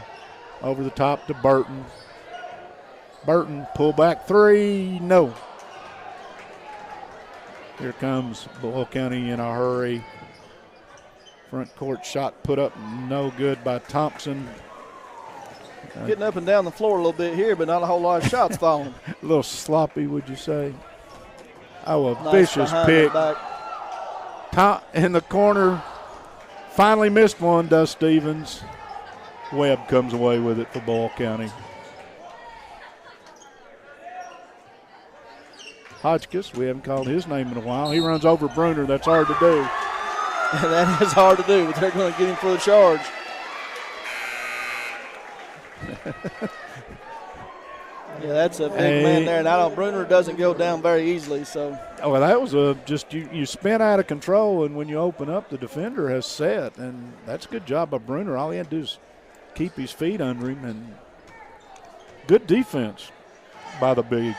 Over the top to Burton. Burton, pull back 3, no. Here comes Boyle County in a hurry. Front court shot put up, no good by Thompson. Getting up and down the floor a little bit here, but not a whole lot of shots falling. A little sloppy, would you say? Oh, a Nice vicious pick. In the corner, finally missed one, does Stevens. Webb comes away with it for Boyle County. Hotchkiss, we haven't called his name in a while. He runs over Bruner. That's hard to do. That is hard to do, but they're going to get him for the charge. Yeah, that's a big man there, and Bruner doesn't go down very easily. So. Oh, well, that was you spin out of control, and when you open up, the defender has set, and that's a good job by Bruner. All he had to do is keep his feet under him, and good defense by the big.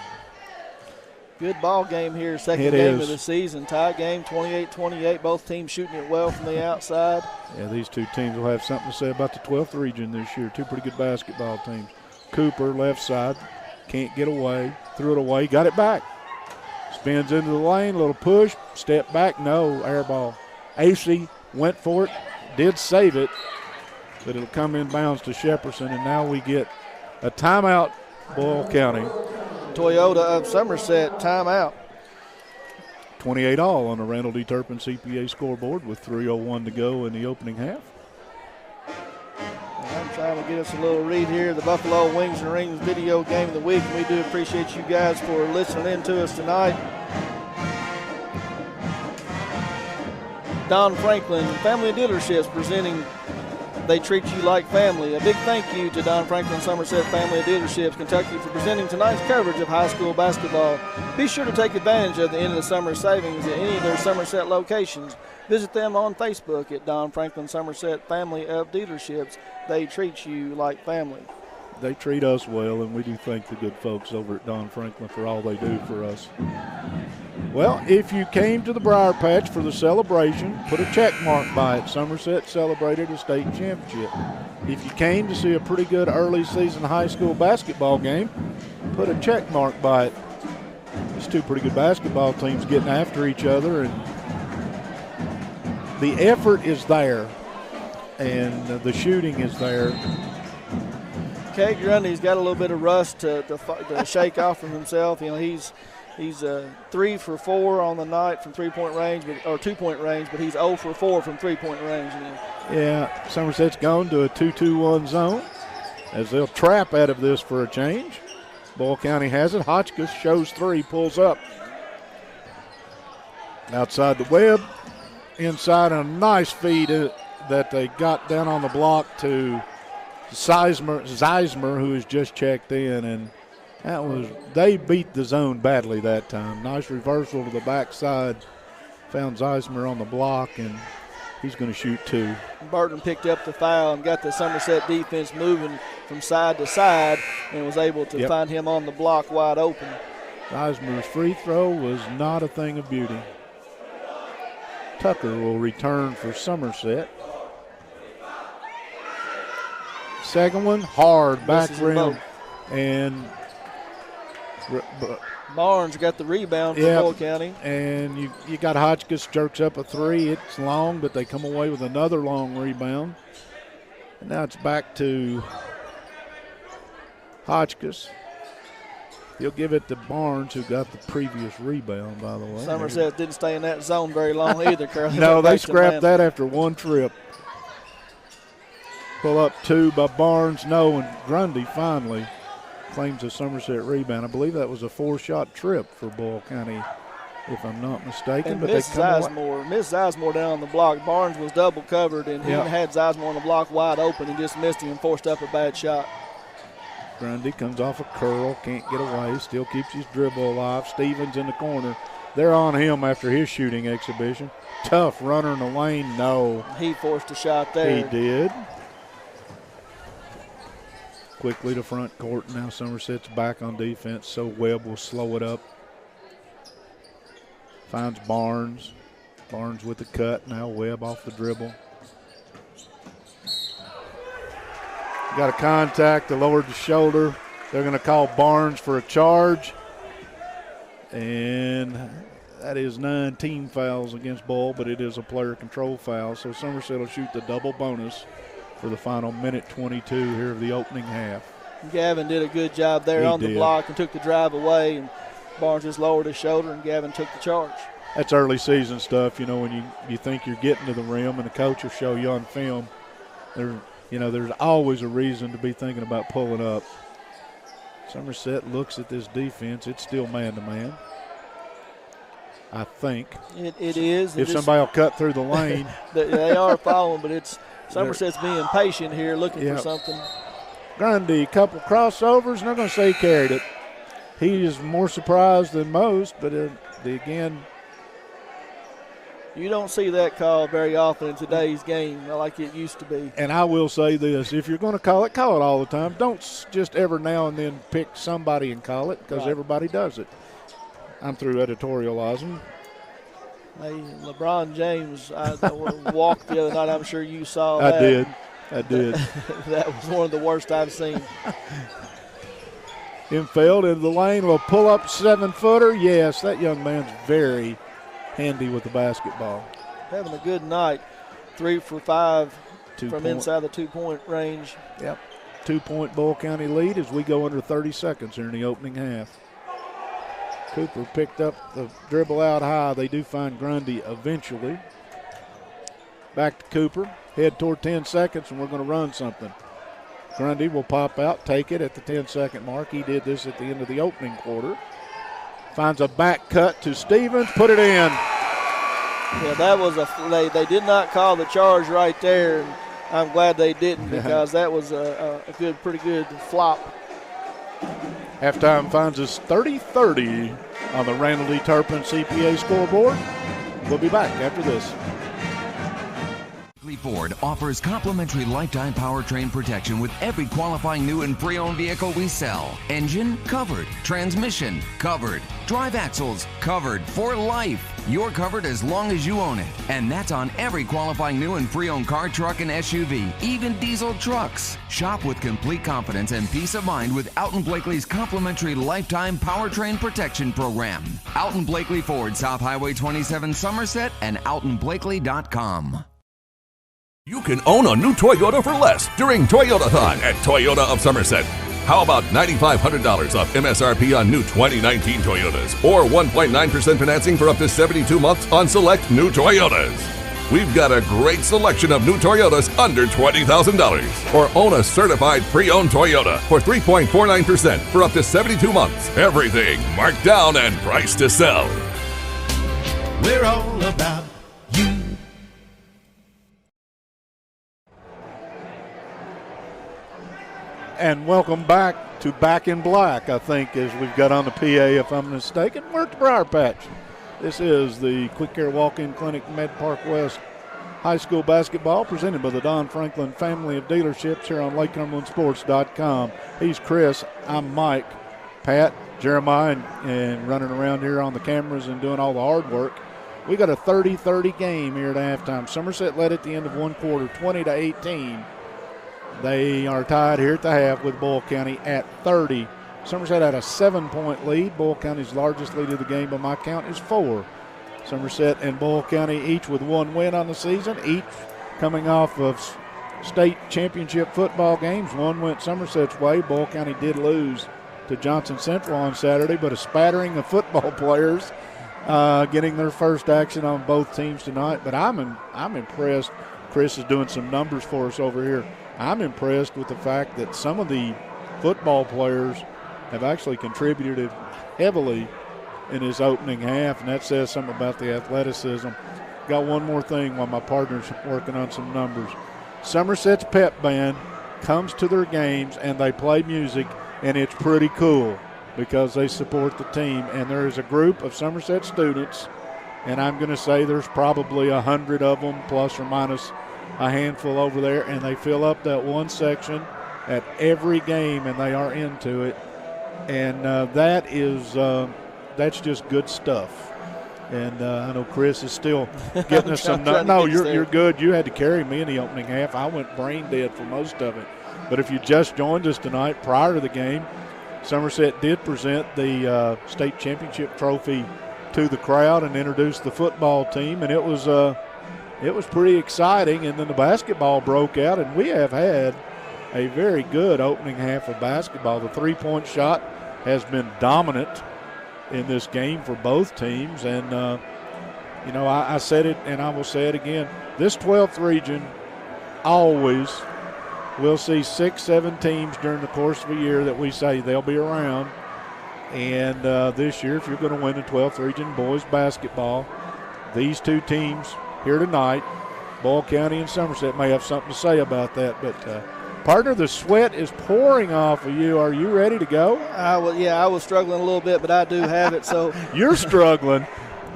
Good ball game here, second game of the season. Tie game, 28-28. Both teams shooting it well from the outside. Yeah, these two teams will have something to say about the 12th region this year. Two pretty good basketball teams. Cooper, left side, can't get away. Threw it away, got it back. Spins into the lane, little push, step back, no, air ball. AC went for it, did save it, but it'll come in bounds to Shepperson, and now we get a timeout, Boyle County. Toyota of Somerset, timeout. 28 all on the Randall D. Turpin CPA scoreboard with 3:01 to go in the opening half. I'm trying to get us a little read here. The Buffalo Wings and Rings video game of the week. We do appreciate you guys for listening in to us tonight. Don Franklin Family Dealerships presenting They Treat You Like Family. A big thank you to Don Franklin Somerset Family Dealerships, Kentucky, for presenting tonight's coverage of high school basketball. Be sure to take advantage of the end of the summer savings at any of their Somerset locations. Visit them on Facebook at Don Franklin Somerset Family of Dealerships. They treat you like family. They treat us well, and we do thank the good folks over at Don Franklin for all they do for us. Well, if you came to the Briar Patch for the celebration, put a check mark by it. Somerset celebrated a state championship. If you came to see a pretty good early season high school basketball game, put a check mark by it. These two pretty good basketball teams getting after each other, and the effort is there, and the shooting is there. Cade Grundy's got a little bit of rust to shake off from himself. He's 3 for 4 on the night from 3-point range, or 2-point range, but he's 0 for 4 from 3-point range. Yeah, Somerset's gone to a 2-2-1 zone as they'll trap out of this for a change. Boyle County has it. Hotchkiss shows 3, pulls up. Outside the web, inside a nice feed that they got down on the block to Zeismer, who has just checked in, and they beat the zone badly that time. Nice reversal to the backside. Found Zeismer on the block, and He's going to shoot 2. Burton picked up the foul and got the Somerset defense moving from side to side and was able to find him on the block wide open. Eismer's free throw was not a thing of beauty. Tucker will return for Somerset. Second one, hard back rim. And Barnes got the rebound for Boyle County. And you got Hotchkiss jerks up a 3. It's long, but they come away with another long rebound. And now it's back to Hotchkiss. He'll give it to Barnes, who got the previous rebound, by the way. Somerset didn't stay in that zone very long either, Carl. No, they scrapped that after one trip. Pull up 2 by Barnes, no, and Grundy finally claims a Somerset rebound. I believe that was a 4-shot trip for Boyle County, if I'm not mistaken. And but Miss Sizemore down on the block. Barnes was double covered, and he had Sizemore on the block wide open and just missed him and forced up a bad shot. Grundy comes off a curl, can't get away, still keeps his dribble alive. Stevens in the corner. They're on him after his shooting exhibition. Tough runner in the lane, no. He forced a shot there. He did. Quickly to front court. Now Somerset's back on defense, so Webb will slow it up. Finds Barnes. Barnes with the cut. Now Webb off the dribble. Got a contact, they lowered the shoulder. They're going to call Barnes for a charge. And that is 9 team fouls against Boyle, but it is a player control foul. So Somerset will shoot the double bonus for the final minute 22 here of the opening half. Gavin did a good job there on the block and took the drive away. And Barnes just lowered his shoulder, and Gavin took the charge. That's early season stuff, when you think you're getting to the rim and the coach will show you on film. There's always a reason to be thinking about pulling up. Somerset looks at this defense. It's still man-to-man, I think. It is. If somebody will cut through the lane. They are following, but it's Somerset's being patient here, looking for something. Grundy, couple crossovers. Not going to say he carried it. He is more surprised than most, but again, you don't see that call very often in today's game like it used to be. And I will say this, if you're going to call it all the time. Don't just every now and then pick somebody and call it, because everybody does it. I'm through editorializing. Hey, LeBron James walked the other night. I'm sure you saw that. I did. That was one of the worst I've seen. Infield into the lane, will pull up 7-footer. Yes, that young man's very handy with the basketball. Having a good night. 3 for 5 from 2 inside the 2-point range. Yep. 2-point Boyle County lead as we go under 30 seconds here in the opening half. Cooper picked up the dribble out high. They do find Grundy eventually. Back to Cooper. Head toward 10 seconds, and we're going to run something. Grundy will pop out, take it at the 10-second mark. He did this at the end of the opening quarter. Finds a back cut to Stevens, put it in. Yeah, that was they did not call the charge right there, and I'm glad they didn't, because that was a pretty good flop. Halftime finds us 30-30 on the Randall D. Turpin CPA scoreboard. We'll be back after this. Ford offers complimentary lifetime powertrain protection with every qualifying new and pre-owned vehicle we sell. Engine covered, transmission covered, drive axles covered for life. You're covered as long as you own it. And that's on every qualifying new and pre-owned car, truck, and SUV, even diesel trucks. Shop with complete confidence and peace of mind with Alton Blakely's complimentary lifetime powertrain protection program. Alton Blakely Ford, South Highway 27 Somerset, and AltonBlakely.com. You can own a new Toyota for less during Toyotathon at Toyota of Somerset. How about $9,500 off MSRP on new 2019 Toyotas, or 1.9% financing for up to 72 months on select new Toyotas? We've got a great selection of new Toyotas under $20,000. Or own a certified pre-owned Toyota for 3.49% for up to 72 months. Everything marked down and priced to sell. We're all about you. And welcome back to Back in Black, I think, as we've got on the PA, if I'm mistaken. We're at the Briar Patch. This is the Quick Care Walk-In Clinic, Med Park West high school basketball presented by the Don Franklin family of dealerships here on LakeCumberlandSports.com. He's Chris. I'm Mike. Pat, Jeremiah, and running around here on the cameras and doing all the hard work. We got a 30-30 game here at halftime. Somerset led at the end of one quarter, 20-18. They are tied here at the half with Boyle County at 30. Somerset had a 7-point lead. Boyle County's largest lead of the game by my count is 4. Somerset and Boyle County each with 1 win on the season, each coming off of state championship football games. One went Somerset's way. Boyle County did lose to Johnson Central on Saturday, but a spattering of football players getting their first action on both teams tonight. But I'm impressed. Chris is doing some numbers for us over here. I'm impressed with the fact that some of the football players have actually contributed heavily in his opening half, and that says something about the athleticism. Got one more thing while my partner's working on some numbers. Somerset's pep band comes to their games and they play music, and it's pretty cool because they support the team. And there is a group of Somerset students, and I'm going to say there's probably 100 of them, plus or minus a handful over there, and they fill up that one section at every game, and they are into it. And that's just good stuff. And I know Chris is still getting us some. No, you're good. You had to carry me in the opening half. I went brain dead for most of it. But if you just joined us tonight, prior to the game, Somerset did present the state championship trophy to the crowd and introduced the football team, and it was pretty exciting. And then the basketball broke out, and we have had a very good opening half of basketball. The three-point shot has been dominant in this game for both teams. And, I said it and I will say it again. This 12th region always will see 6-7 teams during the course of a year that we say they'll be around. And this year, if you're going to win the 12th region boys basketball, these two teams here tonight, Boyle County and Somerset, may have something to say about that. But partner, the sweat is pouring off of you. Are you ready to go? I was struggling a little bit, but I do have it. So You're struggling.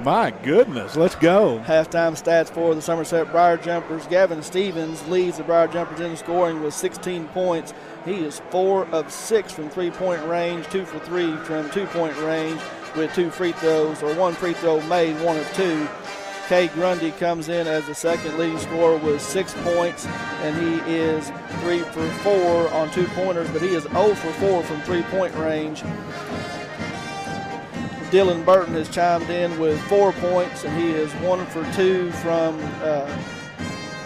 My goodness, let's go. Halftime stats for the Somerset Briar Jumpers. Gavin Stevens leads the Briar Jumpers in scoring with 16 points. He is 4 of 6 from three-point range, 2 for 3 from two-point range with 2 free throws, or 1 free throw made, 1 of 2. Kay Grundy comes in as the second leading scorer with 6 points, and he is 3 for 4 on 2-pointers, but he is 0 for 4 from three-point range. Dylan Burton has chimed in with 4 points, and he is 1 for 2 from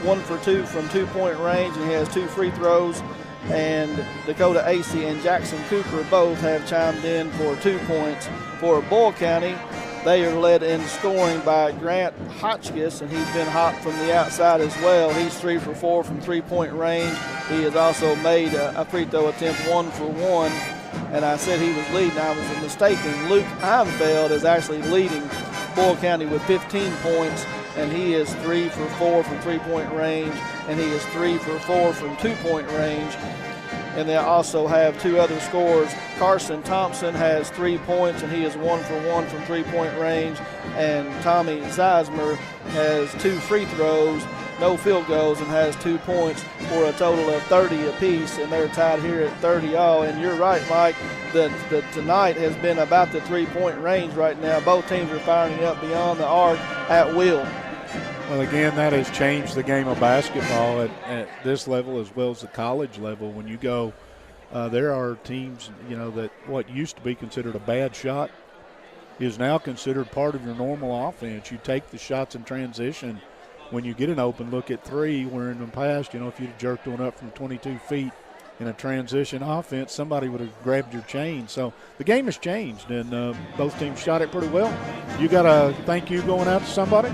2-point range, and he has 2 free throws. And Dakota Acey and Jackson Cooper both have chimed in for 2 points. For Boyle County, they are led in scoring by Grant Hotchkiss, and he's been hot from the outside as well. He's 3 for 4 from three-point range. He has also made a free throw attempt, 1 for 1. And I said he was leading. I was mistaken. Luke Heimfeld is actually leading Boyle County with 15 points, and he is 3 for 4 from three-point range, and he is 3 for 4 from two-point range. And they also have 2 other scorers. Carson Thompson has 3 points, and he is 1 for 1 from three-point range. And Tommy Zeismer has 2 free throws, no field goals, and has 2 points for a total of 30 apiece. And they're tied here at 30 all. And you're right, Mike, that tonight has been about the three-point range right now. Both teams are firing up beyond the arc at will. Well, again, that has changed the game of basketball at this level as well as the college level. When you go, there are teams, that what used to be considered a bad shot is now considered part of your normal offense. You take the shots in transition when you get an open look at 3, where in the past, if you'd jerked one up from 22 feet in a transition offense, somebody would have grabbed your chain. So the game has changed, and both teams shot it pretty well. You got a thank you going out to somebody?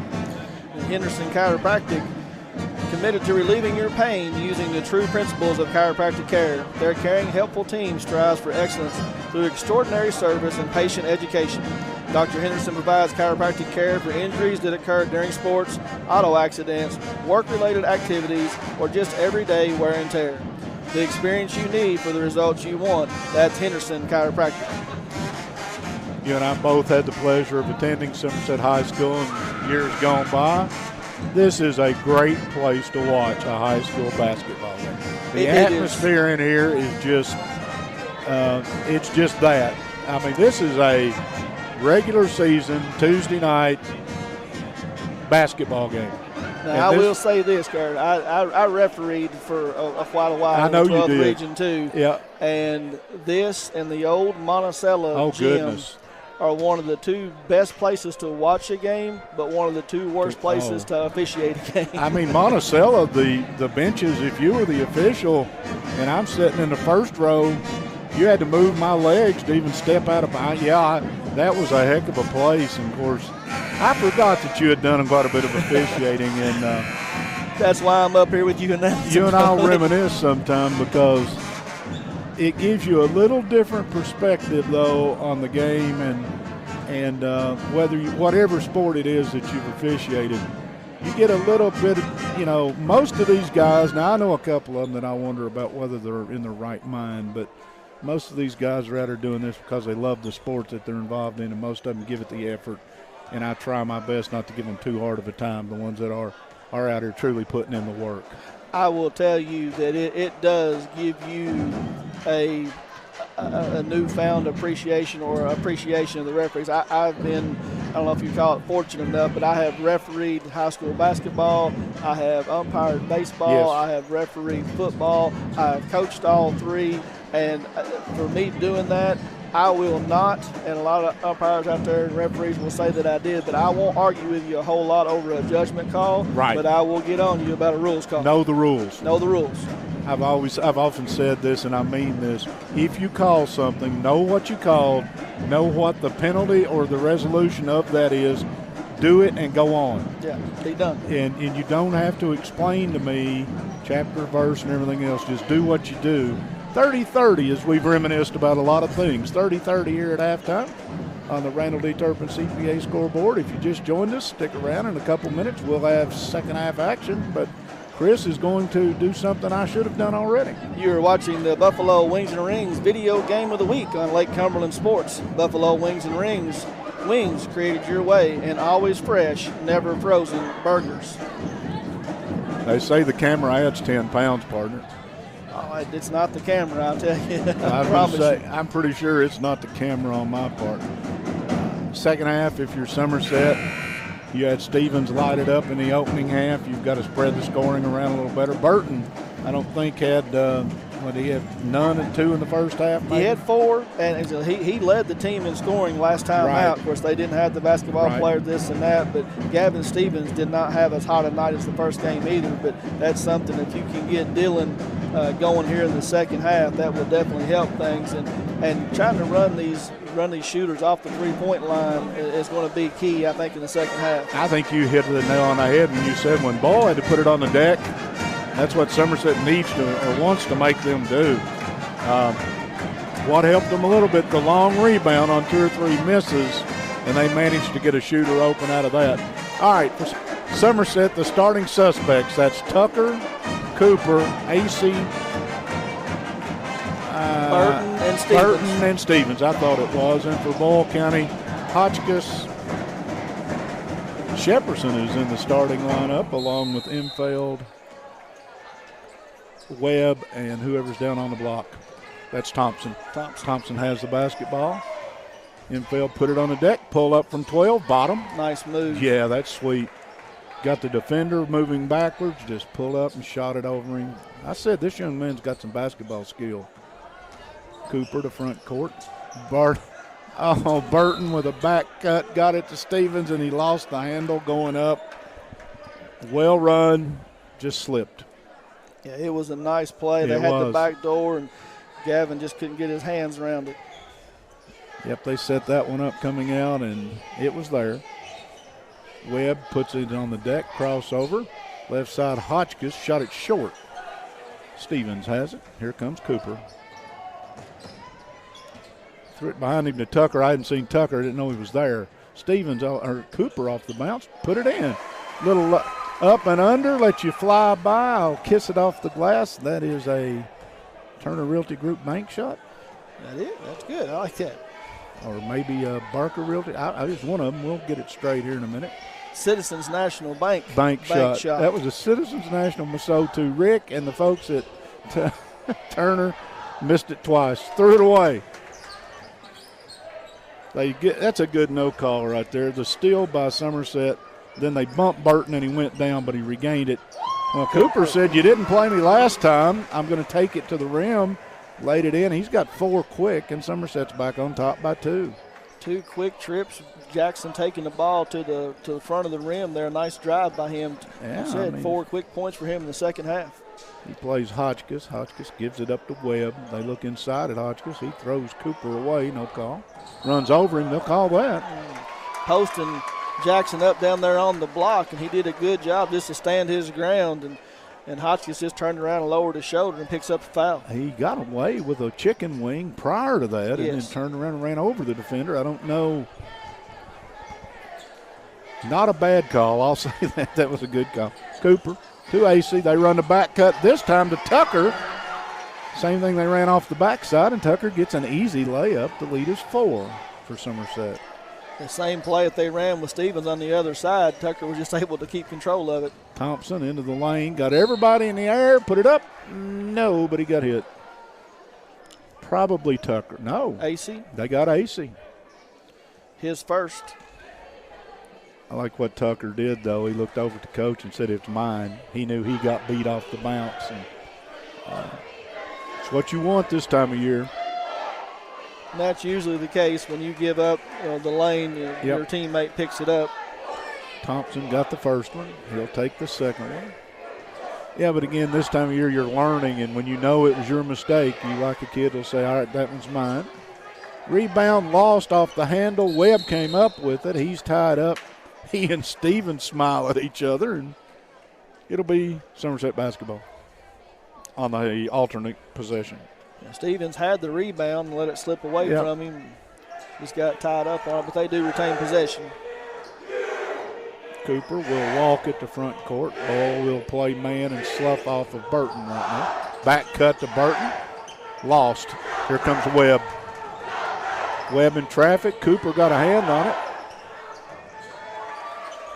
Henderson Chiropractic, committed to relieving your pain using the true principles of chiropractic care. Their caring, helpful team strives for excellence through extraordinary service and patient education. Dr. Henderson provides chiropractic care for injuries that occur during sports, auto accidents, work-related activities, or just everyday wear and tear. The experience you need for the results you want, that's Henderson Chiropractic. You and I both had the pleasure of attending Somerset High School in years gone by. This is a great place to watch a high school basketball game. The It atmosphere in here is just, it's just that. I mean, this is a regular season Tuesday night basketball game. Now, I will say this, Kurt. I refereed for quite a while I know in the 12th you did. Region too. Yeah. And this and the old Monticello gym Goodness. are one of the two best places to watch a game, but one of the two worst places to officiate a game. I mean, Monticello, the benches, if you were the official and I'm sitting in the first row, you had to move my legs to even step out of behind. Yeah, that was a heck of a place. And, of course, I forgot that you had done quite a bit of officiating. And that's why I'm up here with you now. You and I'll reminisce sometime because it gives you a little different perspective, though, on the game and whatever sport it is that you've officiated. You get a little bit of, most of these guys, now I know a couple of them that I wonder about whether they're in their right mind, but most of these guys are out there doing this because they love the sport that they're involved in, and most of them give it the effort. And I try my best not to give them too hard of a time, the ones that are out here truly putting in the work. I will tell you that it does give you a newfound appreciation or appreciation of the referees. I've been, I don't know if you call it fortunate enough, but I have refereed high school basketball, I have umpired baseball, Yes. I have refereed football, I have coached all three, and for me doing that, I will not, and a lot of umpires out there and referees will say that I did, but I won't argue with you a whole lot over a judgment call. Right. But I will get on you about a rules call. Know the rules. Know the rules. I've often said this, and I mean this. If you call something, know what you called, know what the penalty or the resolution of that is, do it and go on. Yeah, be done. And you don't have to explain to me chapter, verse, and everything else. Just do what you do. 30-30, as we've reminisced about a lot of things. 30-30 here at halftime on the Randall D. Turpin CPA scoreboard. If you just joined us, stick around. In a couple minutes, we'll have second half action. But Chris is going to do something I should have done already. You're watching the Buffalo Wings and Rings video game of the week on Lake Cumberland Sports. Buffalo Wings and Rings. Wings created your way, and always fresh, never frozen burgers. They say the camera adds 10 pounds, partner. Oh, it's not the camera, I'll tell you. I promise you. I'm pretty sure it's not the camera on my part. Second half, if you're Somerset, you had Stevens lighted up in the opening half. You've got to spread the scoring around a little better. Burton, I don't think had he had none and two in the first half. Maybe? He had four, and he led the team in scoring last time out. Of course, they didn't have the basketball player, this and that, but Gavin Stevens did not have as hot a night as the first game either. But that's something, if you can get Dylan going here in the second half, that will definitely help things. And trying to run these shooters off the three-point line is going to be key, I think, in the second half. I think you hit the nail on the head when you said when Boyle had to put it on the deck. That's what Somerset needs to or wants to make them do. What helped them a little bit, the long rebound on 2 or 3 misses, and they managed to get a shooter open out of that. All right, for Somerset, the starting suspects, that's Tucker, Cooper, AC, Burton and Stevens, I thought it was. And for Boyle County, Hotchkiss, Shepperson is in the starting lineup along with Imfeld, Webb, and whoever's down on the block. That's Thompson. Thompson has the basketball. Imfeld put it on the deck, pull up from 12, bottom. Nice move. Yeah, that's sweet. Got the defender moving backwards, just pulled up and shot it over him. I said this young man's got some basketball skill. Cooper to front court. Burton with a back cut, got it to Stevens, and he lost the handle going up. Well run, just slipped. Yeah, it was a nice play. They had the back door, and Gavin just couldn't get his hands around it. Yep, they set that one up coming out, and it was there. Webb puts it on the deck, crossover. Left side, Hotchkiss shot it short. Stevens has it. Here comes Cooper. Threw it behind him to Tucker. I hadn't seen Tucker. I didn't know he was there. Stevens, or Cooper off the bounce, put it in. Little up and under, let you fly by. I'll kiss it off the glass. That is a Turner Realty Group bank shot. That is. That's good. I like that. Or maybe a Barker Realty. I just one of them. We'll get it straight here in a minute. Citizens National Bank shot. That was a Citizens National. So to Rick and the folks at Turner, missed it twice. Threw it away. That's a good no call right there. The steal by Somerset. Then they bumped Burton and he went down, but he regained it. Well, Cooper said, you didn't play me last time. I'm going to take it to the rim. Laid it in. He's got 4 quick, and Somerset's back on top by 2. 2 quick trips. Jackson taking the ball to the front of the rim there. Nice drive by him. Yeah, 4 quick points for him in the second half. He plays Hotchkiss. Hotchkiss gives it up to Webb. They look inside at Hotchkiss. He throws Cooper away. No call. Runs over him. They'll call that. Posting Jackson up down there on the block, and he did a good job just to stand his ground. And Hotchkiss just turned around and lowered his shoulder and picks up the foul. He got away with a chicken wing prior to that, and then turned around and ran over the defender. I don't know. Not a bad call. I'll say that. That was a good call. Cooper to AC. They run the back cut this time to Tucker. Same thing, they ran off the backside, and Tucker gets an easy layup. The lead is 4 for Somerset. The same play that they ran with Stevens on the other side, Tucker was just able to keep control of it. Thompson into the lane, got everybody in the air, put it up. No, but he got hit. Probably Tucker. No. AC? They got AC. His first. I like what Tucker did, though. He looked over at the coach and said, it's mine. He knew he got beat off the bounce. And it's what you want this time of year. And that's usually the case when you give up the lane, your teammate picks it up. Thompson got the first one. He'll take the second one. Yeah, but again, this time of year you're learning, and when you know it was your mistake, you like a kid will say, all right, that one's mine. Rebound lost off the handle. Webb came up with it. He's tied up. He and Stevens smile at each other, and it'll be Somerset basketball on the alternate possession. Stevens had the rebound and let it slip away from him. Just got tied up on it, but they do retain possession. Cooper will walk at the front court. Boyle will play man and slough off of Burton right now. Back cut to Burton. Lost. Here comes Webb. Webb in traffic. Cooper got a hand on it.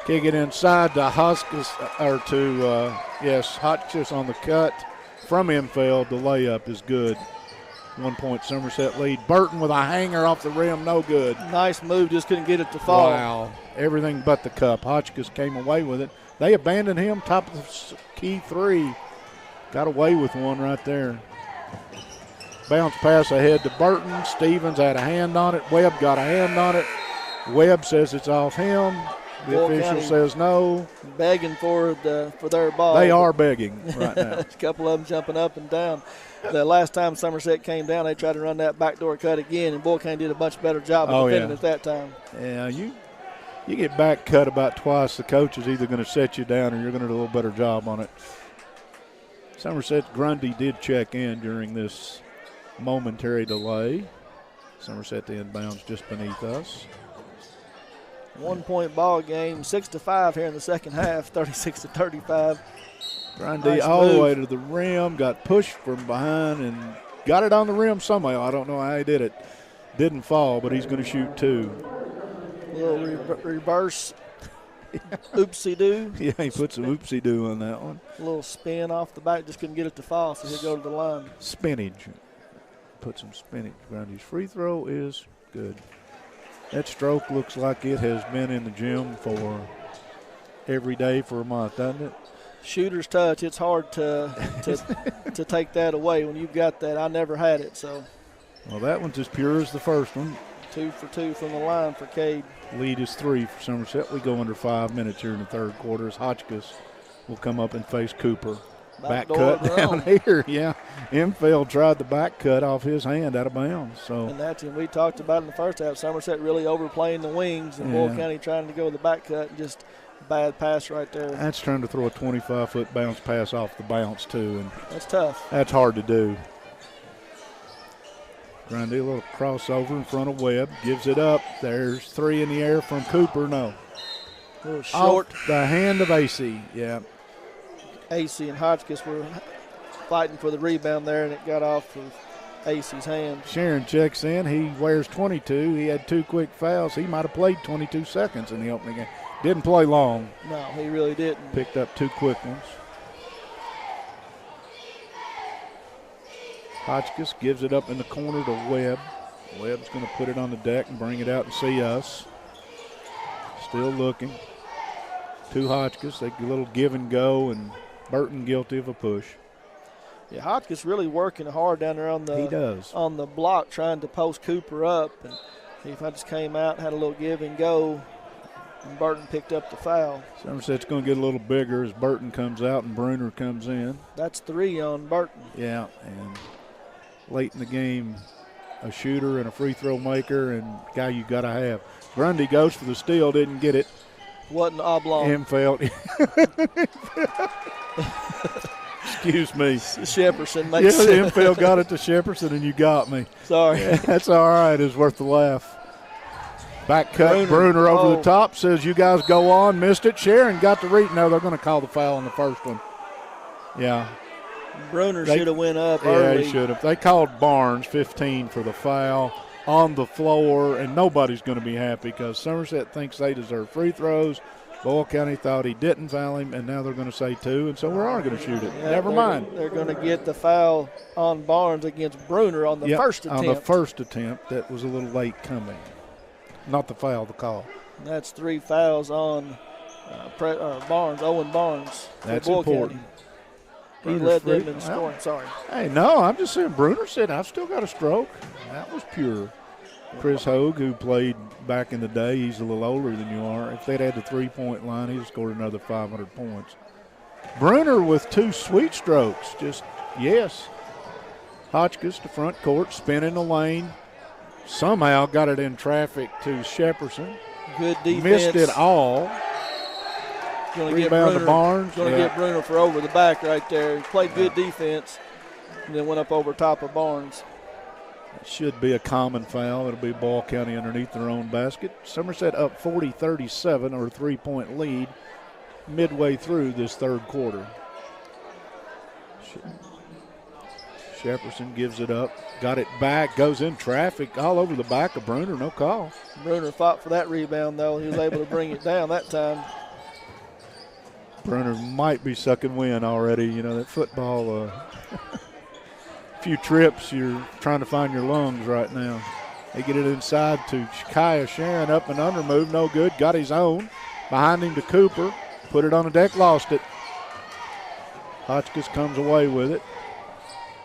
Kick it inside to Hotchkiss on the cut. From Enfield, the layup is good. 1 point Somerset lead. Burton with a hanger off the rim, no good. Nice move, just couldn't get it to fall. Wow, everything but the cup. Hotchkiss came away with it. They abandoned him, top of the key 3. Got away with one right there. Bounce pass ahead to Burton. Stevens had a hand on it. Webb got a hand on it. Webb says it's off him. The official says no. Begging for their ball. They are begging right now. A couple of them jumping up and down. The last time Somerset came down, they tried to run that backdoor cut again, and Boyle did a much better job of defending at that time. Yeah, you get back cut about twice, the coach is either going to set you down or you're going to do a little better job on it. Somerset's Grundy did check in during this momentary delay. Somerset the inbounds just beneath us. 1 point ball game, 6-5 here in the second half, 36-35. Grundy nice all move. the way to the rim, got pushed from behind and got it on the rim somehow. I don't know how he did it. Didn't fall, but he's going to shoot 2. A little reverse oopsie-doo. Yeah, he put some oopsie-doo on that one. A little spin off the back, just couldn't get it to fall, so he'll go to the line. Spinach. Put some spinach. Grundy's free throw is good. That stroke looks like it has been in the gym for every day for a month, doesn't it? Shooter's touch, it's hard to take that away when you've got that. I never had it, so. Well, that one's as pure as the first one. 2 for 2 from the line for Cade. Lead is 3 for Somerset. We go under 5 minutes here in the third quarter as Hotchkiss will come up and face Cooper. Back cut down here, yeah. Enfield tried the back cut off his hand out of bounds. So. And that's what we talked about in the first half. Somerset really overplaying the wings, and Boyle County trying to go with the back cut, and just bad pass right there. That's trying to throw a 25-foot bounce pass off the bounce, too. And that's tough. That's hard to do. Grundy, a little crossover in front of Webb. Gives it up. There's 3 in the air from Cooper. No. A little short. Off the hand of AC, yeah. AC and Hotchkiss were fighting for the rebound there, and it got off of Acey's hand. Sharon checks in. He wears 22. He had 2 quick fouls. He might have played 22 seconds in the opening game. Didn't play long. No, he really didn't. Picked up 2 quick ones. Hotchkiss gives it up in the corner to Webb. Webb's going to put it on the deck and bring it out and see us. Still looking. To Hotchkiss. They get a little give and go, and Burton guilty of a push. Yeah, Hotchkiss really working hard down there on the block, trying to post Cooper up. And if I just came out, had a little give and go, and Burton picked up the foul. Somerset's going to get a little bigger as Burton comes out and Bruner comes in. That's 3 on Burton. Yeah, and late in the game, a shooter and a free throw maker and guy you got to have. Grundy goes for the steal, didn't get it. Wasn't oblong. Infeld. Excuse me. Shepperson makes sense. Yeah, Infeld got it to Shepperson, and you got me. Sorry. Yeah, that's all right. It's worth the laugh. Back cut, Bruner over the top, says you guys go on. Missed it. Sharon got the read. No, they're going to call the foul on the first one. Yeah. Bruner should have went up early. Yeah, he should have. They called Barnes 15 for the foul on the floor, and nobody's going to be happy because Somerset thinks they deserve free throws. Boyle County thought he didn't foul him, and now they're going to say 2, and so we are going to shoot it. Yeah, Never mind. They're going to get the foul on Barnes against Bruner on the first attempt. On the first attempt, that was a little late coming. Not the foul, the call. That's 3 fouls on Barnes, Owen Barnes. That's important. He led them in scoring. Sorry. Hey, no, I'm just saying Bruner said, I've still got a stroke. That was pure. Chris Hogue, who played back in the day, he's a little older than you are. If they'd had the 3-point line, he'd have scored another 500 points. Bruner with 2 sweet strokes, just yes. Hotchkiss to front court, spinning the lane. Somehow got it in traffic to Shepperson. Good defense. Missed it all. Rebound to Barnes. Going to get Bruner for over the back right there. He played good defense and then went up over top of Barnes. It should be a common foul. It'll be Boyle County underneath their own basket. Somerset up 40-37 or a 3-point lead midway through this third quarter. Shepperson gives it up. Got it back. Goes in traffic all over the back of Bruner. No call. Bruner fought for that rebound, though. He was able to bring it down that time. Bruner might be sucking wind already. You know, that football, a few trips, you're trying to find your lungs right now. They get it inside to Kaya Sharon, up and under move, no good. Got his own. Behind him to Cooper. Put it on the deck, lost it. Hotchkiss comes away with it.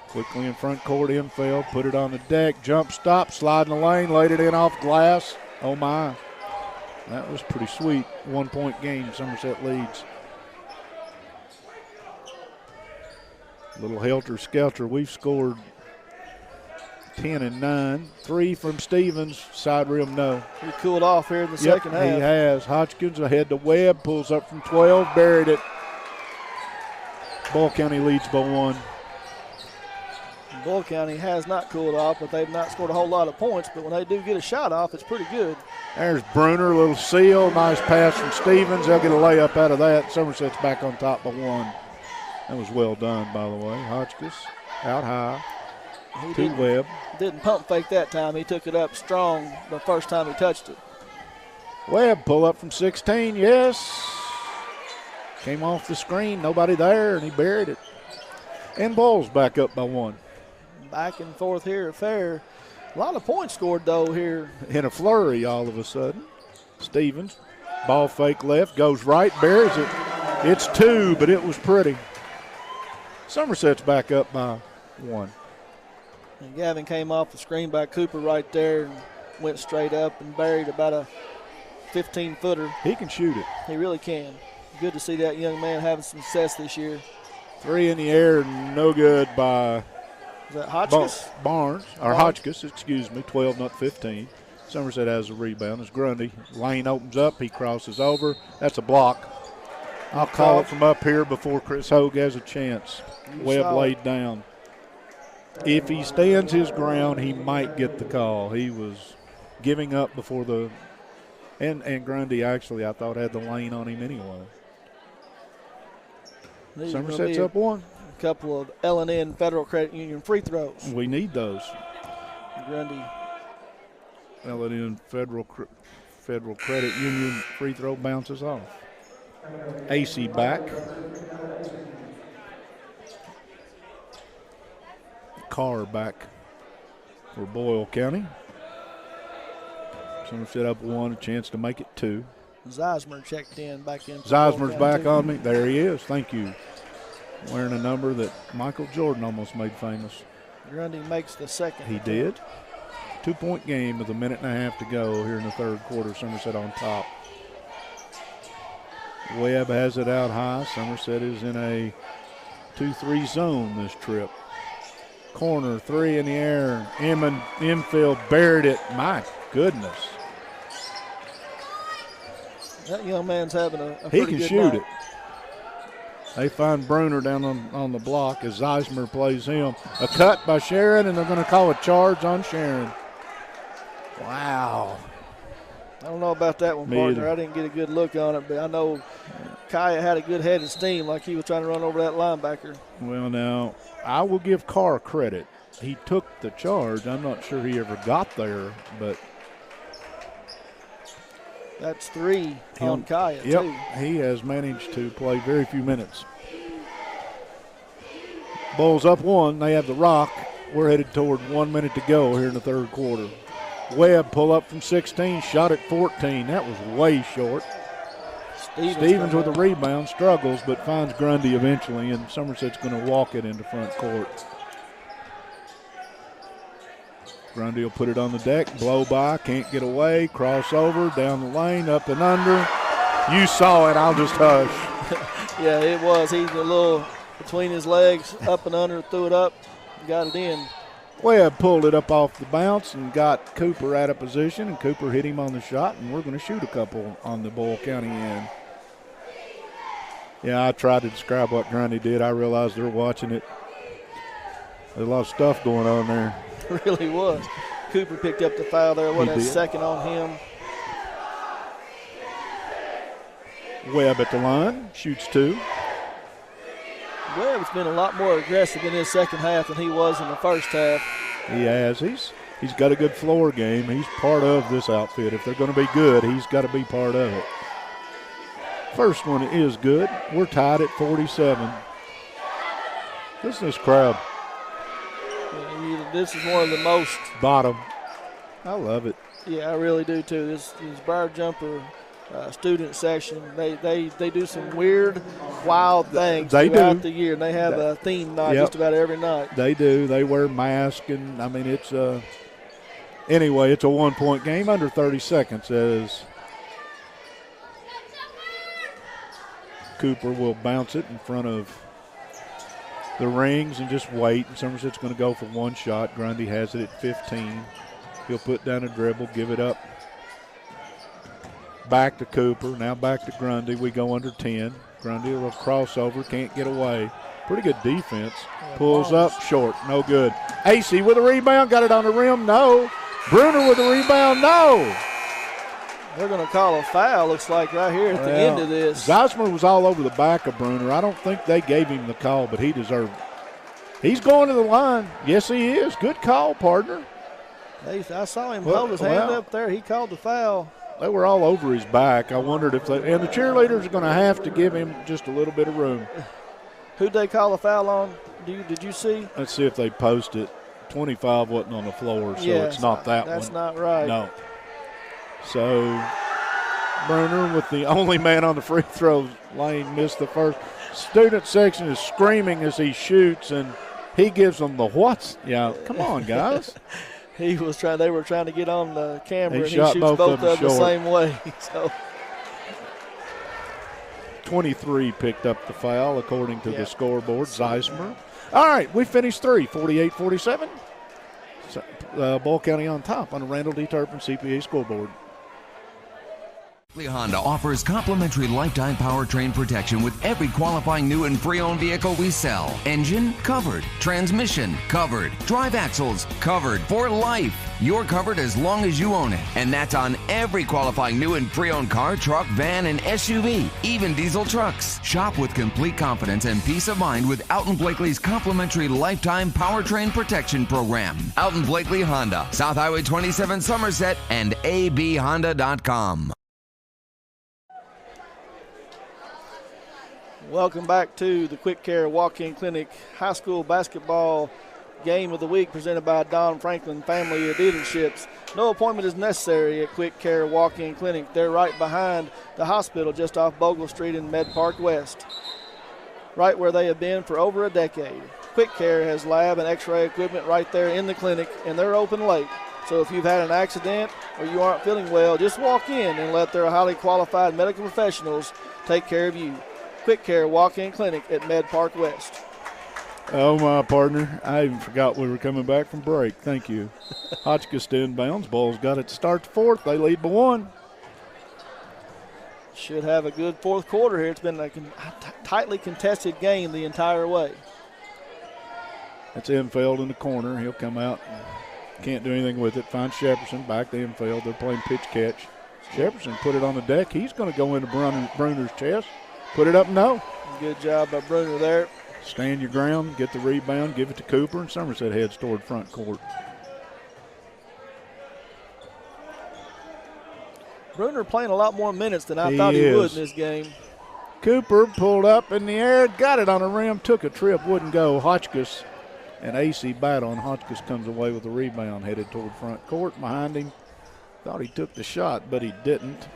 Quickly in front court, Infeld, put it on the deck, jump stop, slide in the lane, laid it in off glass. Oh my, that was pretty sweet. 1-point game, Somerset leads. Little helter-skelter. We've scored 10 and 9. 3 from Stevens. Side rim, no. He cooled off here in the second half. He has. Hodgkins ahead to Webb. Pulls up from 12. Buried it. Boyle County leads by 1. Boyle County has not cooled off, but they've not scored a whole lot of points. But when they do get a shot off, it's pretty good. There's Bruner. A little seal. Nice pass from Stevens. They'll get a layup out of that. Somerset's back on top by 1. That was well done, by the way. Hotchkiss out high to Webb. Didn't pump fake that time. He took it up strong the first time he touched it. Webb pull up from 16, yes. Came off the screen, nobody there, and he buried it. And Boyle's back up by 1. Back and forth here, affair. A lot of points scored, though, here. In a flurry all of a sudden. Stevens, ball fake left, goes right, buries it. It's 2, but it was pretty. Somerset's back up by 1. And Gavin came off the screen by Cooper right there and went straight up and buried about a 15-footer. He can shoot it. He really can. Good to see that young man having some success this year. 3 in the air, no good by Is that Hotchkiss? Barnes. Hotchkiss, excuse me, 12, not 15. Somerset has a rebound. It's Grundy. Lane opens up. He crosses over. That's a block. I'll call it from up here before Chris Hogue has a chance. Webb laid down. If he stands his ground, he might get the call. He was giving up before the – and Grundy actually I thought had the lane on him anyway. Somerset's up 1. couple of L&N Federal Credit Union free throws. We need those. Grundy. L&N Federal Credit Union free throw bounces off. AC back. Carr back for Boyle County. Somerset up 1, a chance to make it 2. Zeismer checked in, back in. Zeismer's back on me. There he is. Thank you. Wearing a number that Michael Jordan almost made famous. Grundy makes the second. He did. 2-point game with a minute and a half to go here in the third quarter. Somerset on top. Webb has it out high. Somerset is in a 2-3 zone this trip. Corner, 3 in the air. Infield buried it. My goodness. That young man's having a He pretty can good shoot night. it. They find Bruner down on the block as Zeismer plays him. A cut by Sharon, and they're going to call a charge on Sharon. Wow. I don't know about that one, Me partner. either. I didn't get a good look on it, but I know Kaya had a good head of steam like he was trying to run over that linebacker. Well, now, I will give Carr credit. He took the charge. I'm not sure he ever got there, but that's 3 on Kaya, yep, too. he has managed to play very few minutes. Bulls up 1. They have the rock. We're headed toward 1 minute to go here in the third quarter. Webb pull up from 16, shot at 14. That was way short. Stevens with a rebound, struggles, but finds Grundy eventually, and Somerset's going to walk it into front court. Grundy will put it on the deck, blow by, can't get away, crossover, down the lane, up and under. You saw it, I'll just hush. Yeah, it was. He's a little between his legs, up and under, threw it up, got it in. Webb pulled it up off the bounce and got Cooper out of position, and Cooper hit him on the shot, and we're going to shoot a couple on the Boyle County end. Yeah, I tried to describe what Grundy did. I realized they're watching it. There's a lot of stuff going on there. It really was. Cooper picked up the foul there. What, a second on him. Webb at the line, shoots 2. Webb's been a lot more aggressive in his second half than he was in the first half. He has. He's got a good floor game. He's part of this outfit. If they're going to be good, he's got to be part of it. First one is good. We're tied at 47. Listen to this crowd. This is one of the most. Bottom. I love it. Yeah, I really do too. This Briar Jumper student section, they do some weird, wild things throughout the year. And they have a theme night just about every night. They do. They wear masks, and I mean it's anyway. It's a 1-point game under 30 seconds as Cooper will bounce it in front of the rings and just wait. And Somerset's going to go for one shot. Grundy has it at 15. He'll put down a dribble, give it up. Back to Cooper, now back to Grundy. We go under 10. Grundy will crossover, can't get away. Pretty good defense. Pulls up, short, no good. AC with a rebound, got it on the rim, no. Bruner with a rebound, no. They're going to call a foul, looks like, right here at the end of this. Zeismer was all over the back of Bruner. I don't think they gave him the call, but he deserved it. He's going to the line. Yes, he is. Good call, partner. I saw him hold his hand up there. He called the foul. They were all over his back. I wondered if they – and the cheerleaders are going to have to give him just a little bit of room. Who'd they call a foul on? Did you see? Let's see if they post it. 25 wasn't on the floor, so it's not that one. That's not right. No. So Bruner, with the only man on the free throw lane, missed the first. Student section is screaming as he shoots, and he gives them the what's. Yeah, come on, guys. They were trying to get on the camera, and he shot shoots both of them the same way. So 23 picked up the foul, according to the scoreboard. Zeismer. All right, we finished 48-47. Boyle County on top on the Randall D. Turpin CPA scoreboard. Honda offers complimentary lifetime powertrain protection with every qualifying new and pre-owned vehicle we sell. Engine covered, transmission covered, drive axles covered for life. You're covered as long as you own it. And that's on every qualifying new and pre-owned car, truck, van, and SUV, even diesel trucks. Shop with complete confidence and peace of mind with Alton Blakely's complimentary lifetime powertrain protection program. Alton Blakely Honda, South Highway 27 Somerset, and abhonda.com. Welcome back to the Quick Care Walk-In Clinic High School Basketball Game of the Week presented by Don Franklin Family of Dealerships. No appointment is necessary at Quick Care Walk-In Clinic. They're right behind the hospital just off Bogle Street in Med Park West, right where they have been for over a decade. Quick Care has lab and x-ray equipment right there in the clinic, and they're open late. So if you've had an accident or you aren't feeling well, just walk in and let their highly qualified medical professionals take care of you. Quick Care Walk-In Clinic at Med Park West. Oh, my partner. I even forgot we were coming back from break. Thank you. Hotchkiss to inbounds. Bulls got it to start the fourth. They lead by 1. Should have a good fourth quarter here. It's been a tightly contested game the entire way. That's infield in the corner. He'll come out. Can't do anything with it. Finds Shepperson back to infield. They're playing pitch catch. Shepperson put it on the deck. He's going to go into Bruner's chest. Put it up, no. Good job by Bruner there. Stand your ground, get the rebound, give it to Cooper, and Somerset heads toward front court. Bruner playing a lot more minutes than I thought he would in this game. Cooper pulled up in the air, got it on the rim, took a trip, wouldn't go. Hotchkiss and AC bat on. Hotchkiss comes away with the rebound, headed toward front court. Behind him, thought he took the shot, but he didn't.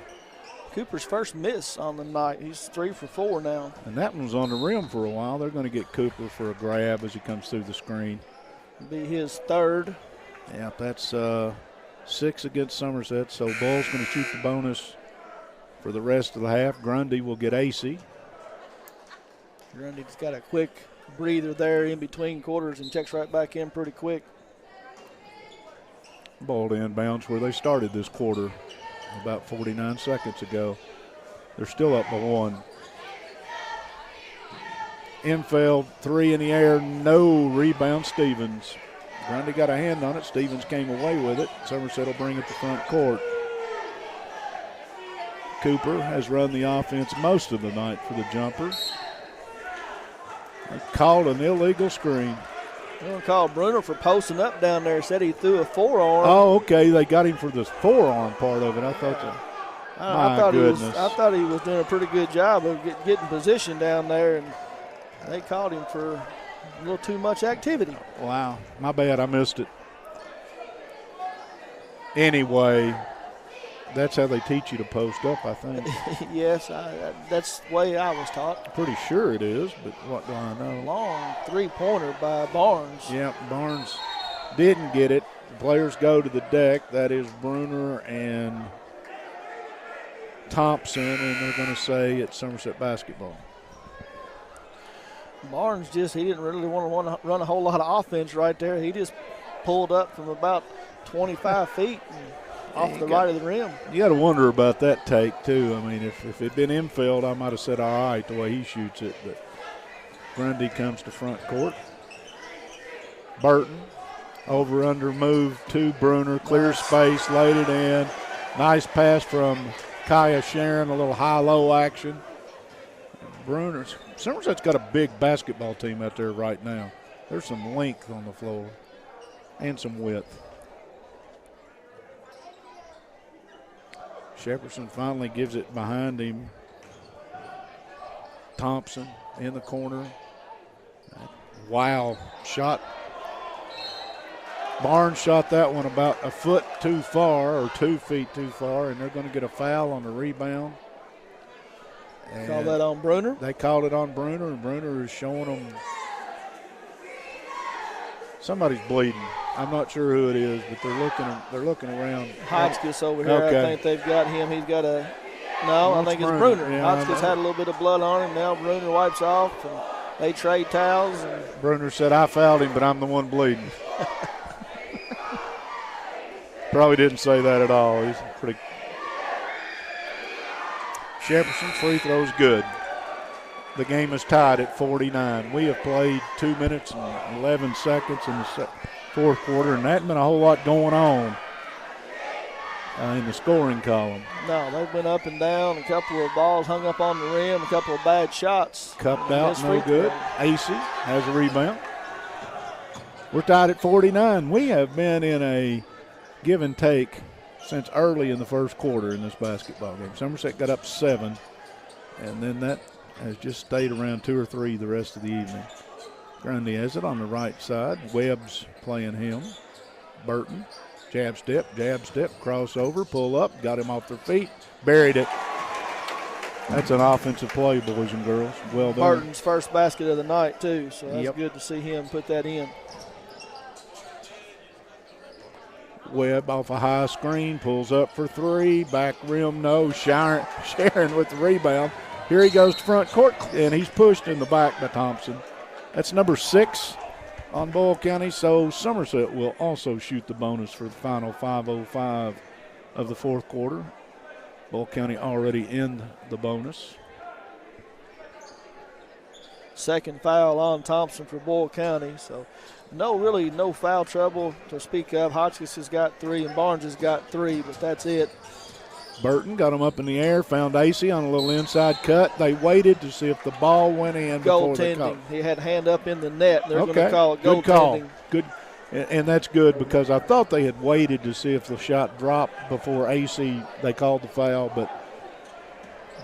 Cooper's first miss on the night. He's 3 for 4 now. And that one was on the rim for a while. They're going to get Cooper for a grab as he comes through the screen. Be his third. Yeah, that's 6 against Somerset. So Bull's going to shoot the bonus for the rest of the half. Grundy will get AC. Grundy's got a quick breather there in between quarters and checks right back in pretty quick. Ball to inbounds where they started this quarter about 49 seconds ago. They're still up by 1. Infield, 3 in the air, no rebound. Stevens. Grundy got a hand on it. Stevens came away with it. Somerset will bring it to front court. Cooper has run the offense most of the night for the jumper. They called an illegal screen. They're going to call Bruner for posting up down there. Said he threw a forearm. Oh, okay. They got him for the forearm part of it. I thought that. I thought he was doing a pretty good job of getting position down there, and they called him for a little too much activity. Wow. My bad. I missed it. Anyway, that's how they teach you to post up, I think. Yes, that's the way I was taught. Pretty sure it is, but what do I know? Long three-pointer by Barnes. Yeah, Barnes didn't get it. The players go to the deck. That is Bruner and Thompson, and they're going to say it's Somerset basketball. Barnes he didn't really want to run a whole lot of offense right there. He just pulled up from about 25 feet and off the right of the rim. You got to wonder about that take, too. I mean, if it had been infield, I might have said all right the way he shoots it. But Grundy comes to front court. Burton, over-under move to Bruner. Clears space, laid it in. Nice pass from Kaya Sharon, a little high-low action. Somerset's got a big basketball team out there right now. There's some length on the floor and some width. Shepperson finally gives it behind him. Thompson in the corner. Wow shot. Barnes shot that one about a foot too far or 2 feet too far, and they're going to get a foul on the rebound. And call that on Bruner? They called it on Bruner, and Bruner is showing them somebody's bleeding. I'm not sure who it is, but they're looking around. Hotchkiss over here. Okay. I think they've got him. He's got a no. I think it's Bruner. Yeah, Hotchkiss had a little bit of blood on him. Now Bruner wipes off, and they trade towels. And Bruner said, "I fouled him, but I'm the one bleeding." Probably didn't say that at all. He's pretty. Jefferson's free throw's good. The game is tied at 49. We have played 2 minutes and 11 seconds in the fourth quarter, and that hasn't been a whole lot going on in the scoring column. No, they've been up and down. A couple of balls hung up on the rim, a couple of bad shots. Cupped out, no good. AC has a rebound. We're tied at 49. We have been in a give and take since early in the first quarter in this basketball game. Somerset got up 7, and then that has just stayed around 2 or 3 the rest of the evening. Grundy has it on the right side. Webb's playing him. Burton, jab step, crossover, pull up, got him off their feet, buried it. That's an offensive play, boys and girls. Well done. Burton's first basket of the night, too, so that's good to see him put that in. Webb off a high screen, pulls up for 3, back rim, no. Sharon with the rebound. Here he goes to front court, and he's pushed in the back by Thompson. That's number 6 on Boyle County, so Somerset will also shoot the bonus for the final 5:05 of the fourth quarter. Boyle County already in the bonus. Second foul on Thompson for Boyle County, so no foul trouble to speak of. Hotchkiss has got 3 and Barnes has got 3, but that's it. Burton got him up in the air, found AC on a little inside cut. They waited to see if the ball went in before they called. He had hand up in the net. They're going to call it goaltending. Good call. Good. And that's good because I thought they had waited to see if the shot dropped before AC, they called the foul. But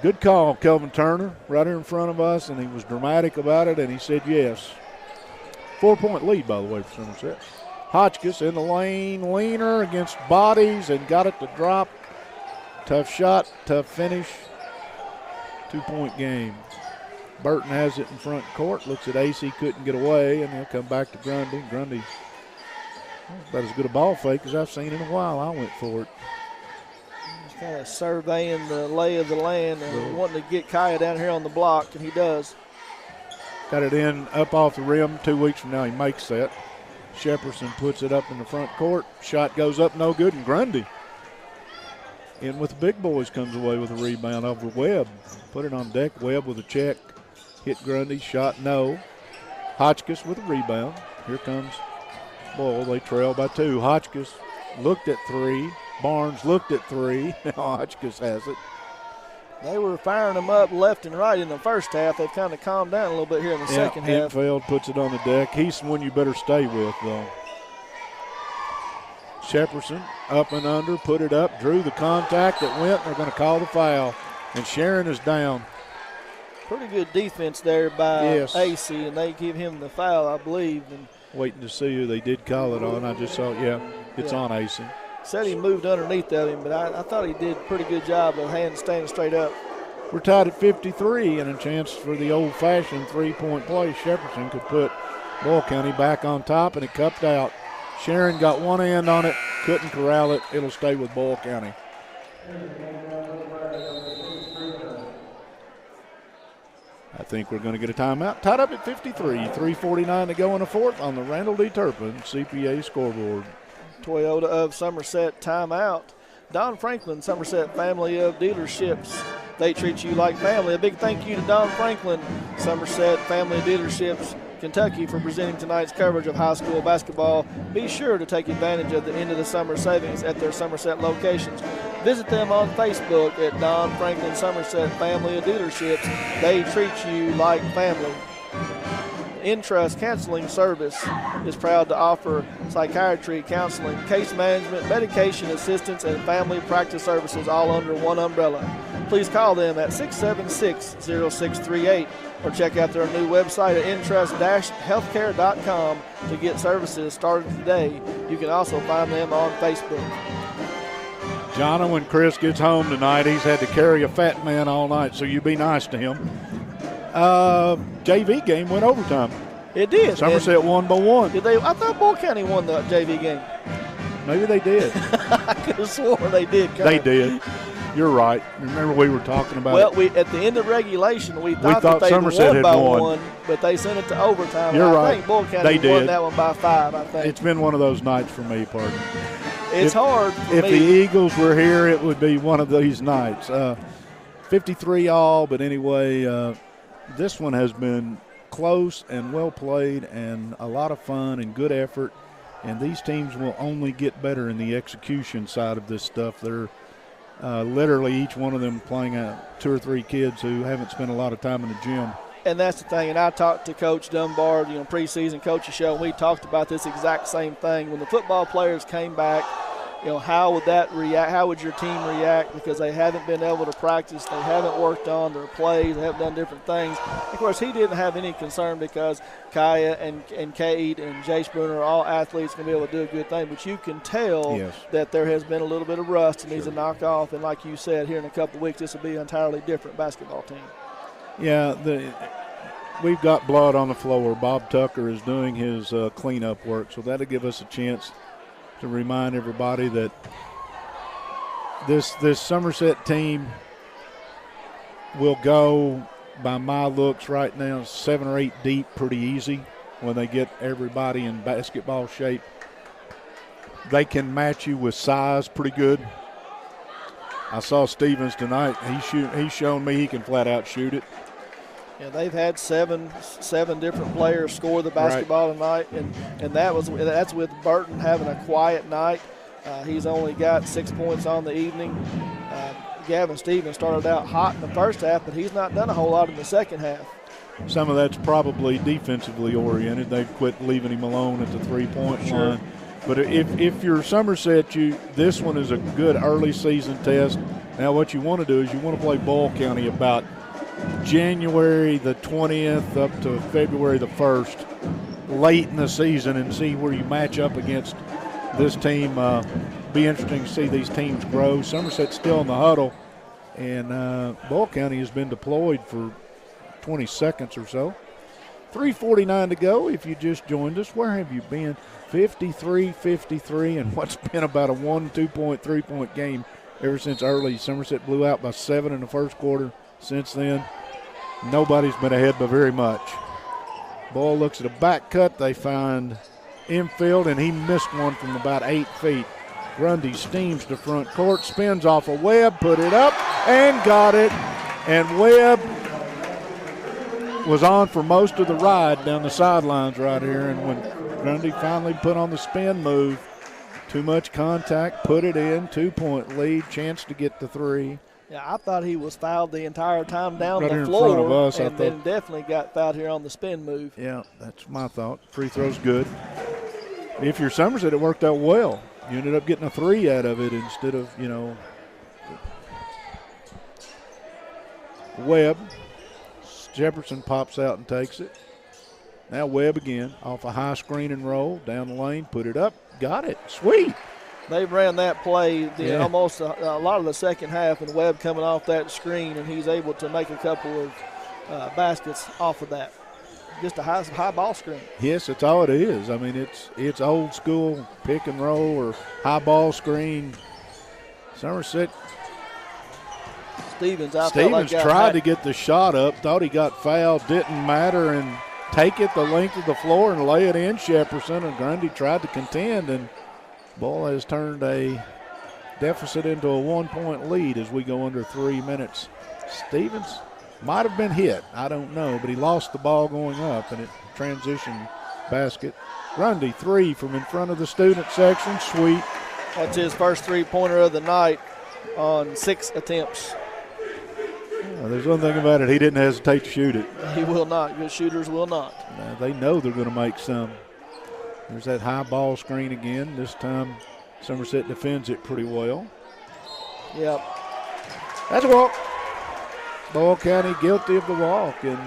good call, Kelvin Turner, right here in front of us, and he was dramatic about it, and he said yes. 4-point lead, by the way, for Somerset. Hotchkiss in the lane, leaner against bodies and got it to drop. Tough shot, tough finish. 2-point game. Burton has it in front court. Looks at AC, couldn't get away, and he'll come back to Grundy. Grundy, about as good a ball fake as I've seen in a while. I went for it. He's kind of surveying the lay of the land and wanting to get Kaya down here on the block, and he does. Got it in up off the rim. 2 weeks from now, he makes that. Shepperson puts it up in the front court. Shot goes up, no good, and Grundy in with the big boys comes away with a rebound over Webb. Put it on deck. Webb with a check. Hit Grundy. Shot no. Hotchkiss with a rebound. Here comes Boyle. They trail by 2. Hotchkiss looked at 3. Barnes looked at 3. Now Hotchkiss has it. They were firing them up left and right in the first half. They've kind of calmed down a little bit here in the second half. Infeld puts it on the deck. He's the one you better stay with, though. Shepperson up and under, put it up, drew the contact that went. They're going to call the foul, and Sharon is down. Pretty good defense there by AC, and they give him the foul, I believe. And waiting to see who they did call it on. I just saw, it's on AC. Said he moved underneath of him, but I thought he did a pretty good job of hands standing straight up. We're tied at 53, and a chance for the old-fashioned 3-point play. Shepperson could put Boyle County back on top, and it cupped out. Sharon got one hand on it, couldn't corral it. It'll stay with Boyle County. I think we're going to get a timeout. Tied up at 53, 3:49 to go in the fourth on the Randall D. Turpin CPA scoreboard. Toyota of Somerset timeout. Don Franklin, Somerset family of dealerships. They treat you like family. A big thank you to Don Franklin, Somerset family of dealerships, Kentucky, for presenting tonight's coverage of high school basketball. Be sure to take advantage of the end of the summer savings at their Somerset locations. Visit them on Facebook at Don Franklin Somerset Family of Dealerships. They treat you like family. Intrust Counseling Service is proud to offer psychiatry, counseling, case management, medication assistance, and family practice services all under one umbrella. Please call them at 676-0638 or check out their new website at intrust-healthcare.com to get services started today. You can also find them on Facebook. Jonna, when Chris gets home tonight, he's had to carry a fat man all night, so you be nice to him. JV game went overtime. It did. Somerset won by 1. Did they? I thought Boyle County won the JV game. Maybe they did. I could have sworn they did. They did. You're right. Remember we were talking about it. Well, at the end of regulation, we thought that they Somerset won by won. 1, but they sent it to overtime. You're right. I think Boyle County won that one by 5, I think. It's been one of those nights for me, pardon. It's hard for if me. the Eagles were here, it would be one of these nights. 53 all, but anyway, this one has been close and well played and a lot of fun and good effort, and these teams will only get better in the execution side of this stuff. They're literally each one of them playing 2 or 3 kids who haven't spent a lot of time in the gym. And that's the thing, and I talked to Coach Dunbar, preseason coaching show, and we talked about this exact same thing. When the football players came back, how would that react? How would your team react? Because they haven't been able to practice, they haven't worked on their plays, they haven't done different things. Of course, he didn't have any concern because Kaya and Cade and Jay Spooner are all athletes, going to be able to do a good thing. But you can tell that there has been a little bit of rust and needs to knock off. And like you said, here in a couple of weeks, this will be an entirely different basketball team. Yeah, we've got blood on the floor. Bob Tucker is doing his cleanup work, so that'll give us a chance to remind everybody that this Somerset team will go, by my looks right now, 7 or 8 deep pretty easy when they get everybody in basketball shape. They can match you with size pretty good. I saw Stevens tonight. He's shown me he can flat out shoot it. Yeah, they've had seven different players score the basketball tonight, and that's with Burton having a quiet night. He's only got 6 points on the evening. Gavin Stevens started out hot in the first half, but he's not done a whole lot in the second half. Some of that's probably defensively oriented. They've quit leaving him alone at the three-point line. But if you're Somerset, this one is a good early season test. Now what you want to do is you want to play Boyle County about January the 20th up to February the 1st, late in the season, and see where you match up against this team. Be interesting to see these teams grow. Somerset's still in the huddle, and Boyle County has been deployed for 20 seconds or so. 3:49 to go. If you just joined us, where have you been? 53-53, and what's been about a 1-2-point, 3-point game ever since early. Somerset blew out by 7 in the first quarter. Since then, nobody's been ahead by very much. Boyle looks at a back cut. They find infield, and he missed one from about 8 feet. Grundy steams to front court, spins off a Webb, put it up, and got it. And Webb was on for most of the ride down the sidelines right here, and when Grundy finally put on the spin move, too much contact, put it in, 2-point lead, chance to get the 3. Yeah, I thought he was fouled the entire time down right the in floor, front of us, and then definitely got fouled here on the spin move. Yeah, that's my thought. Free throw's good. If you're Somerset, it worked out well. You ended up getting a 3 out of it instead of, Webb. Jefferson pops out and takes it. Now Webb again off a high screen and roll down the lane, put it up, got it. Sweet. They ran that play almost a lot of the second half, and Webb coming off that screen, and he's able to make a couple of baskets off of that. Just a high ball screen. Yes, that's all it is. I mean, it's old school pick and roll or high ball screen. Somerset. Stevens tried to get the shot up, thought he got fouled, didn't matter, and take it the length of the floor and lay it in. Shepperson and Grundy tried to contend, and Boyle has turned a deficit into a 1-point lead as we go under 3 minutes. Stevens might have been hit, I don't know, but he lost the ball going up, and it transitioned basket. Grundy 3 from in front of the student section, sweet. That's his first three-pointer of the night on 6 attempts. Yeah, there's one thing about it, he didn't hesitate to shoot it. He will not. Good shooters will not. Now, they know they're going to make some. There's that high ball screen again. This time Somerset defends it pretty well. Yep. That's a walk. Boyle County guilty of the walk, and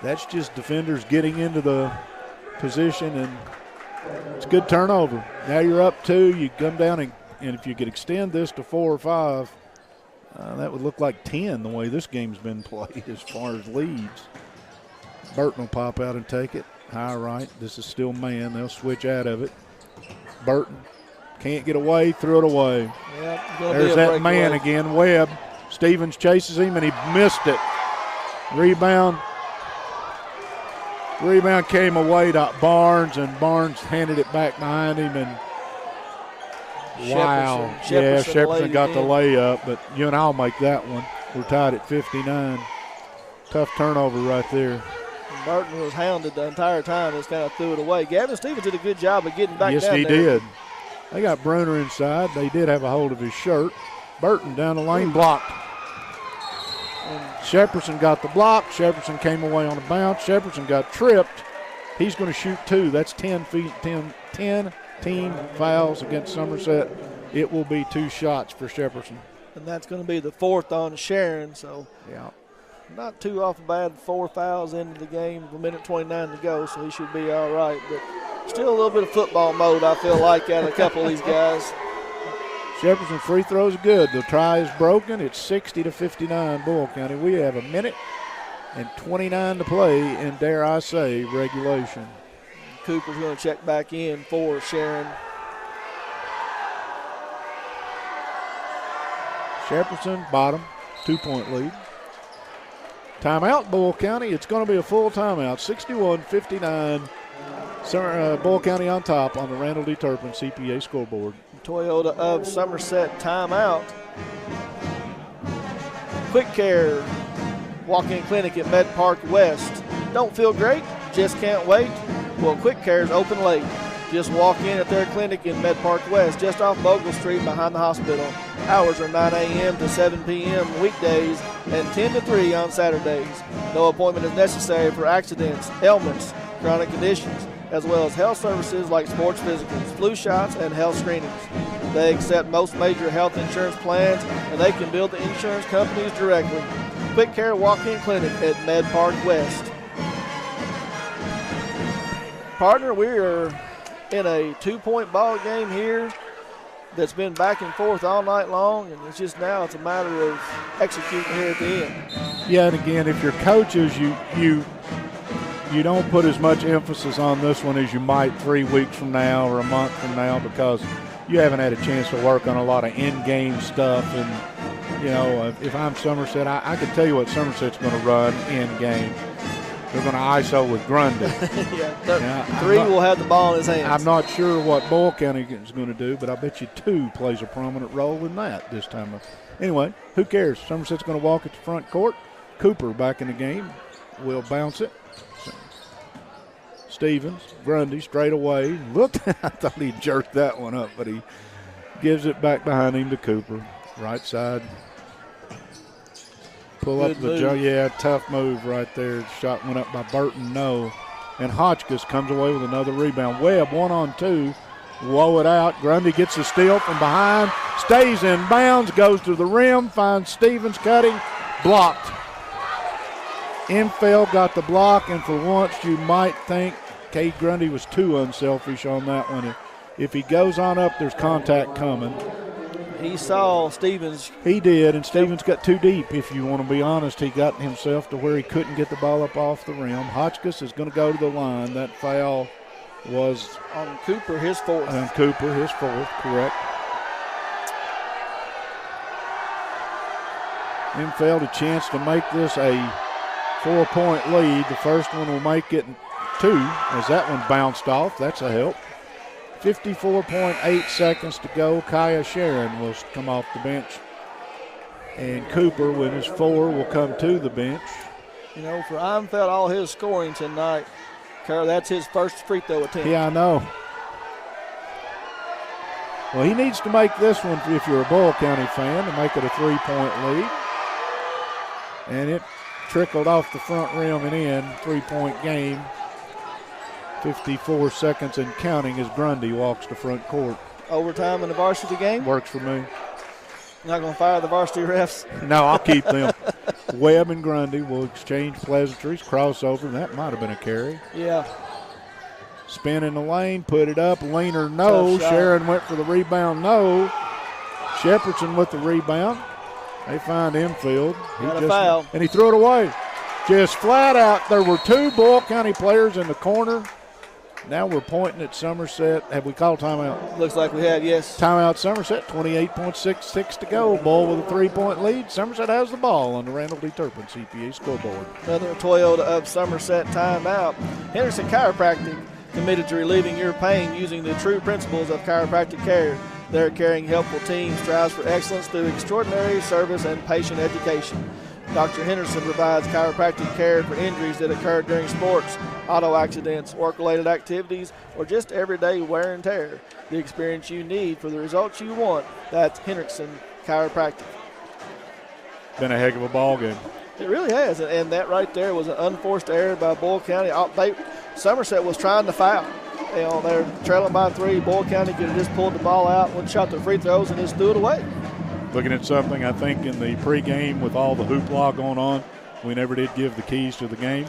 that's just defenders getting into the position, and it's a good turnover. Now you're up 2. You come down, and if you could extend this to 4 or 5, that would look like 10 the way this game's been played as far as leads. Burton will pop out and take it. High right. This is still man. They'll switch out of it. Burton can't get away. Threw it away. Yep, there's that man again, Webb. Stevens chases him, and he missed it. Rebound came away to Barnes, and Barnes handed it back behind him. And wow. Shepperson got the layup, but you and I'll make that one. We're tied at 59. Tough turnover right there. Burton was hounded the entire time. Just kind of threw it away. Gavin Stevens did a good job of getting back down there. Yes, he did. They got Bruner inside. They did have a hold of his shirt. Burton down the lane, blocked. Shepperson got the block. Shepperson came away on a bounce. Shepperson got tripped. He's going to shoot 2. That's 10 team fouls against Somerset. It will be 2 shots for Shepperson. And that's going to be the 4th on Sharon. So yeah, not too off bad. 4 fouls into the game, 1:29 to go, so he should be all right. But still a little bit of football mode, I feel like, out of a couple of these guys. Shepperson free throws good. The try is broken. It's 60-59 Boyle County. We have 1:29 to play in, dare I say, regulation. Cooper's going to check back in for Sharon. Shepperson, bottom, 2-point lead. Timeout, Boyle County. It's going to be a full timeout. 61-59. Boyle County on top on the Randall D. Turpin CPA scoreboard. Toyota of Somerset timeout. Quick Care walk-in clinic at Med Park West. Don't feel great? Just can't wait? Well, Quick Care is open late. Just walk in at their clinic in Med Park West, just off Bogle Street behind the hospital. Hours are 9 a.m. to 7 p.m. weekdays and 10 to 3 on Saturdays. No appointment is necessary for accidents, ailments, chronic conditions, as well as health services like sports physicals, flu shots, and health screenings. They accept most major health insurance plans, and they can bill the insurance companies directly. Quick Care Walk-In Clinic at Med Park West. Partner, we are in a 2-point ball game here that's been back and forth all night long, and it's just now it's a matter of executing here at the end. Yeah, and again, if you're coaches, you don't put as much emphasis on this one as you might 3 weeks from now or a month from now, because you haven't had a chance to work on a lot of in-game stuff. And, you know, if I'm Somerset, I can tell you what Somerset's going to run in-game. They're going to ISO with Grundy. Three will have the ball in his hands. I'm not sure what Boyle County is going to do, but I bet you 2 plays a prominent role in that this time. Anyway, who cares? Somerset's going to walk at the front court. Cooper back in the game. Will bounce it. Stevens, Grundy straight away. Look, I thought he jerked that one up, but he gives it back behind him to Cooper. Right side. Pull Good up the move. jump. Yeah, tough move right there. Shot went up by Burton, no. And Hotchkiss comes away with another rebound. Webb 1-on-2. Woe it out. Grundy gets the steal from behind. Stays in bounds. Goes to the rim. Finds Stevens cutting. Blocked. Infeld got the block, and for once you might think Cade Grundy was too unselfish on that one. If he goes on up, there's contact coming. He saw Stevens. He did, and Stevens got too deep, if you want to be honest. He got himself to where he couldn't get the ball up off the rim. Hotchkiss is going to go to the line. That foul was On Cooper, his 4th. on Cooper, his 4th, correct. Infeld a chance to make this a 4-point lead. The first one will make it 2 as that one bounced off. That's a help. 54.8 seconds to go. Kaya Sharon will come off the bench. And Cooper, with his 4, will come to the bench. You know, for Infeld, all his scoring tonight, Carl, that's his first free throw attempt. Yeah, I know. Well, he needs to make this one, if you're a Boyle County fan, to make it a 3-point lead. And it trickled off the front rim and in. 3-point game. 54 seconds and counting as Grundy walks to front court. Overtime in the varsity game? Works for me. Not going to fire the varsity refs? No, I'll keep them. Webb and Grundy will exchange pleasantries, crossover. That might have been a carry. Yeah. Spin in the lane, put it up. Leaner, no. Tough shot. Sharon went for the rebound, no. Shepperson with the rebound. They find Infield. Got a foul. And he threw it away. Just flat out. There were 2 Boyle County players in the corner. Now we're pointing at Somerset. Have we called timeout? Looks like we have, yes. Timeout Somerset, 28.66 to go. Boyle with a 3-point lead. Somerset has the ball on the Randall D. Turpin CPA scoreboard. Another Toyota of Somerset timeout. Henderson Chiropractic, committed to relieving your pain using the true principles of chiropractic care. Their caring, helpful team strives for excellence through extraordinary service and patient education. Dr. Henderson provides chiropractic care for injuries that occur during sports, auto accidents, work-related activities, or just everyday wear and tear. The experience you need for the results you want, that's Henderson Chiropractic. Been a heck of a ball game. It really has, and that right there was an unforced error by Boyle County. Somerset was trying to foul. They're trailing by 3. Boyle County could have just pulled the ball out, one shot the free throws, and just threw it away. Looking at something, I think, in the pregame with all the hoopla going on, we never did give the keys to the game.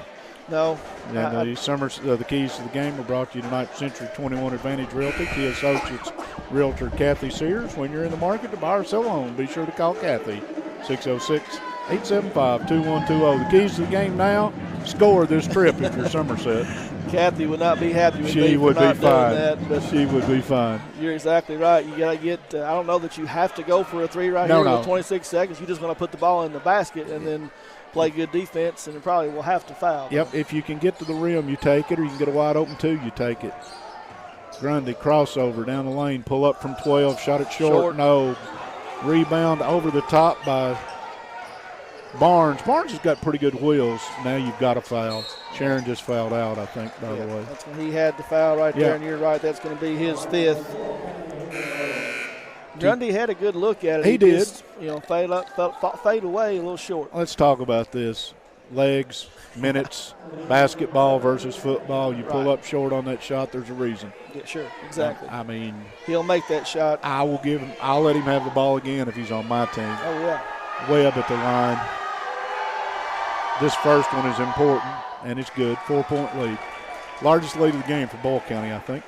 No. And the keys to the game were brought to you tonight, Century 21 Advantage Realty, Key Associates Realtor Kathy Sears. When you're in the market to buy or sell a home, be sure to call Kathy, 606-875-2120. The keys to the game now, score this trip if you're Somerset. Kathy would not be happy with she me would for not be doing fine. that. But she would be fine. You're exactly right. You got to get I don't know that you have to go for a 3 here with 26 seconds. You're just going to put the ball in the basket and then play good defense, and it probably will have to foul. Yep, if you can get to the rim, you take it, or you can get a wide open 2, you take it. Grundy crossover down the lane, pull up from 12, shot it short. No. Rebound over the top by Barnes. Barnes has got pretty good wheels. Now you've got a foul. Sharon just fouled out, I think, by the way. That's when he had the foul right there, and you're right, that's going to be his 5th. Grundy had a good look at it. He did. Just, fade away a little short. Let's talk about this. Legs, minutes, basketball versus football. You pull up short on that shot, there's a reason. Yeah, sure, exactly. I mean, he'll make that shot. I'll let him have the ball again if he's on my team. Oh, yeah. Way up at the line. This first one is important, and it's good. 4-point lead. Largest lead of the game for Boyle County, I think.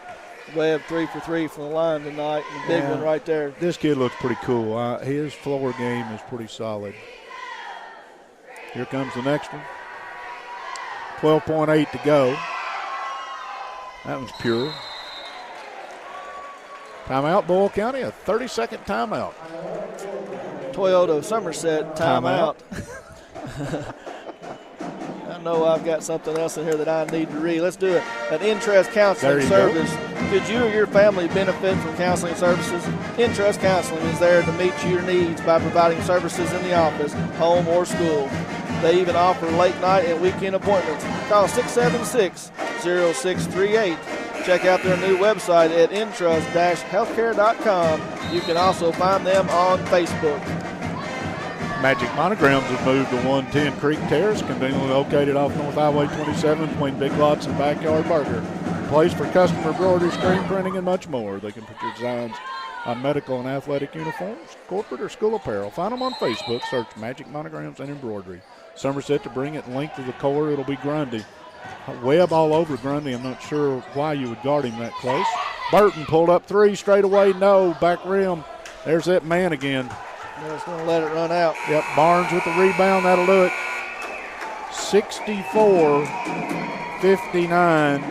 Webb 3 for 3 from the line tonight, and the big one right there. This kid looks pretty cool. His floor game is pretty solid. Here comes the next one. 12.8 to go. That one's pure. Timeout, Boyle County, a 30-second timeout. Toyota Somerset timeout. I know I've got something else in here that I need to read. Let's do it. An Intrust Counseling Service. Could you or your family benefit from counseling services? Intrust Counseling is there to meet your needs by providing services in the office, home, or school. They even offer late night and weekend appointments. Call 676-0638. Check out their new website at intrust-healthcare.com. You can also find them on Facebook. Magic Monograms has moved to 110 Creek Terrace, conveniently located off North Highway 27 between Big Lots and Backyard Burger. Place for customer embroidery, screen printing, and much more. They can put your designs on medical and athletic uniforms, corporate or school apparel. Find them on Facebook. Search Magic Monograms and Embroidery. Somerset to bring it length of the core. It'll be Grundy. Webb all over Grundy. I'm not sure why you would guard him that close. Burton pulled up 3 straight away. No, back rim. There's that man again. They're just going to let it run out. Yep, Barnes with the rebound. That'll do it. 64-59.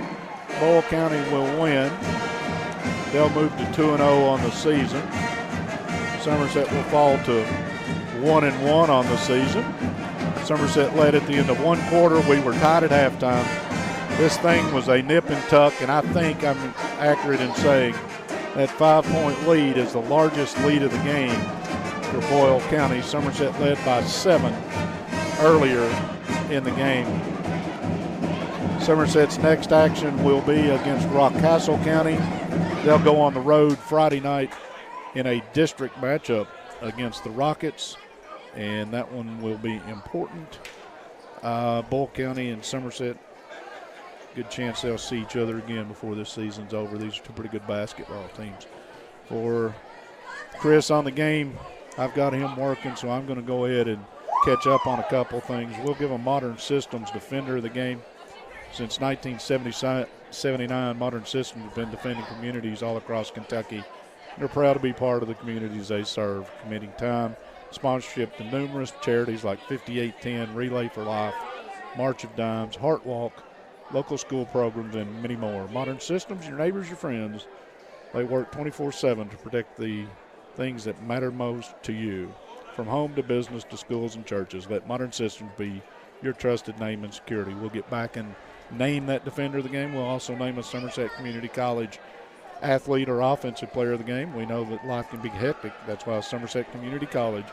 Boyle County will win. They'll move to 2-0 on the season. Somerset will fall to 1-1 on the season. Somerset led at the end of one quarter. We were tied at halftime. This thing was a nip and tuck, and I think I'm accurate in saying that 5-point lead is the largest lead of the game for Boyle County. Somerset led by 7 earlier in the game. Somerset's next action will be against Rockcastle County. They'll go on the road Friday night in a district matchup against the Rockets, and that one will be important. Boyle County and Somerset, good chance they'll see each other again before this season's over. These are 2 pretty good basketball teams. For Chris on the game, I've got him working, so I'm going to go ahead and catch up on a couple things. We'll give a Modern Systems defender of the game. Since 1979, Modern Systems have been defending communities all across Kentucky. They're proud to be part of the communities they serve, committing time, sponsorship to numerous charities like 5810, Relay for Life, March of Dimes, Heart Walk, local school programs, and many more. Modern Systems, your neighbors, your friends. They work 24/7 to protect the things that matter most to you. From home to business to schools and churches, let Modern Systems be your trusted name and security. We'll get back and name that defender of the game. We'll also name a Somerset Community College athlete or offensive player of the game. We know that life can be hectic. That's why Somerset Community College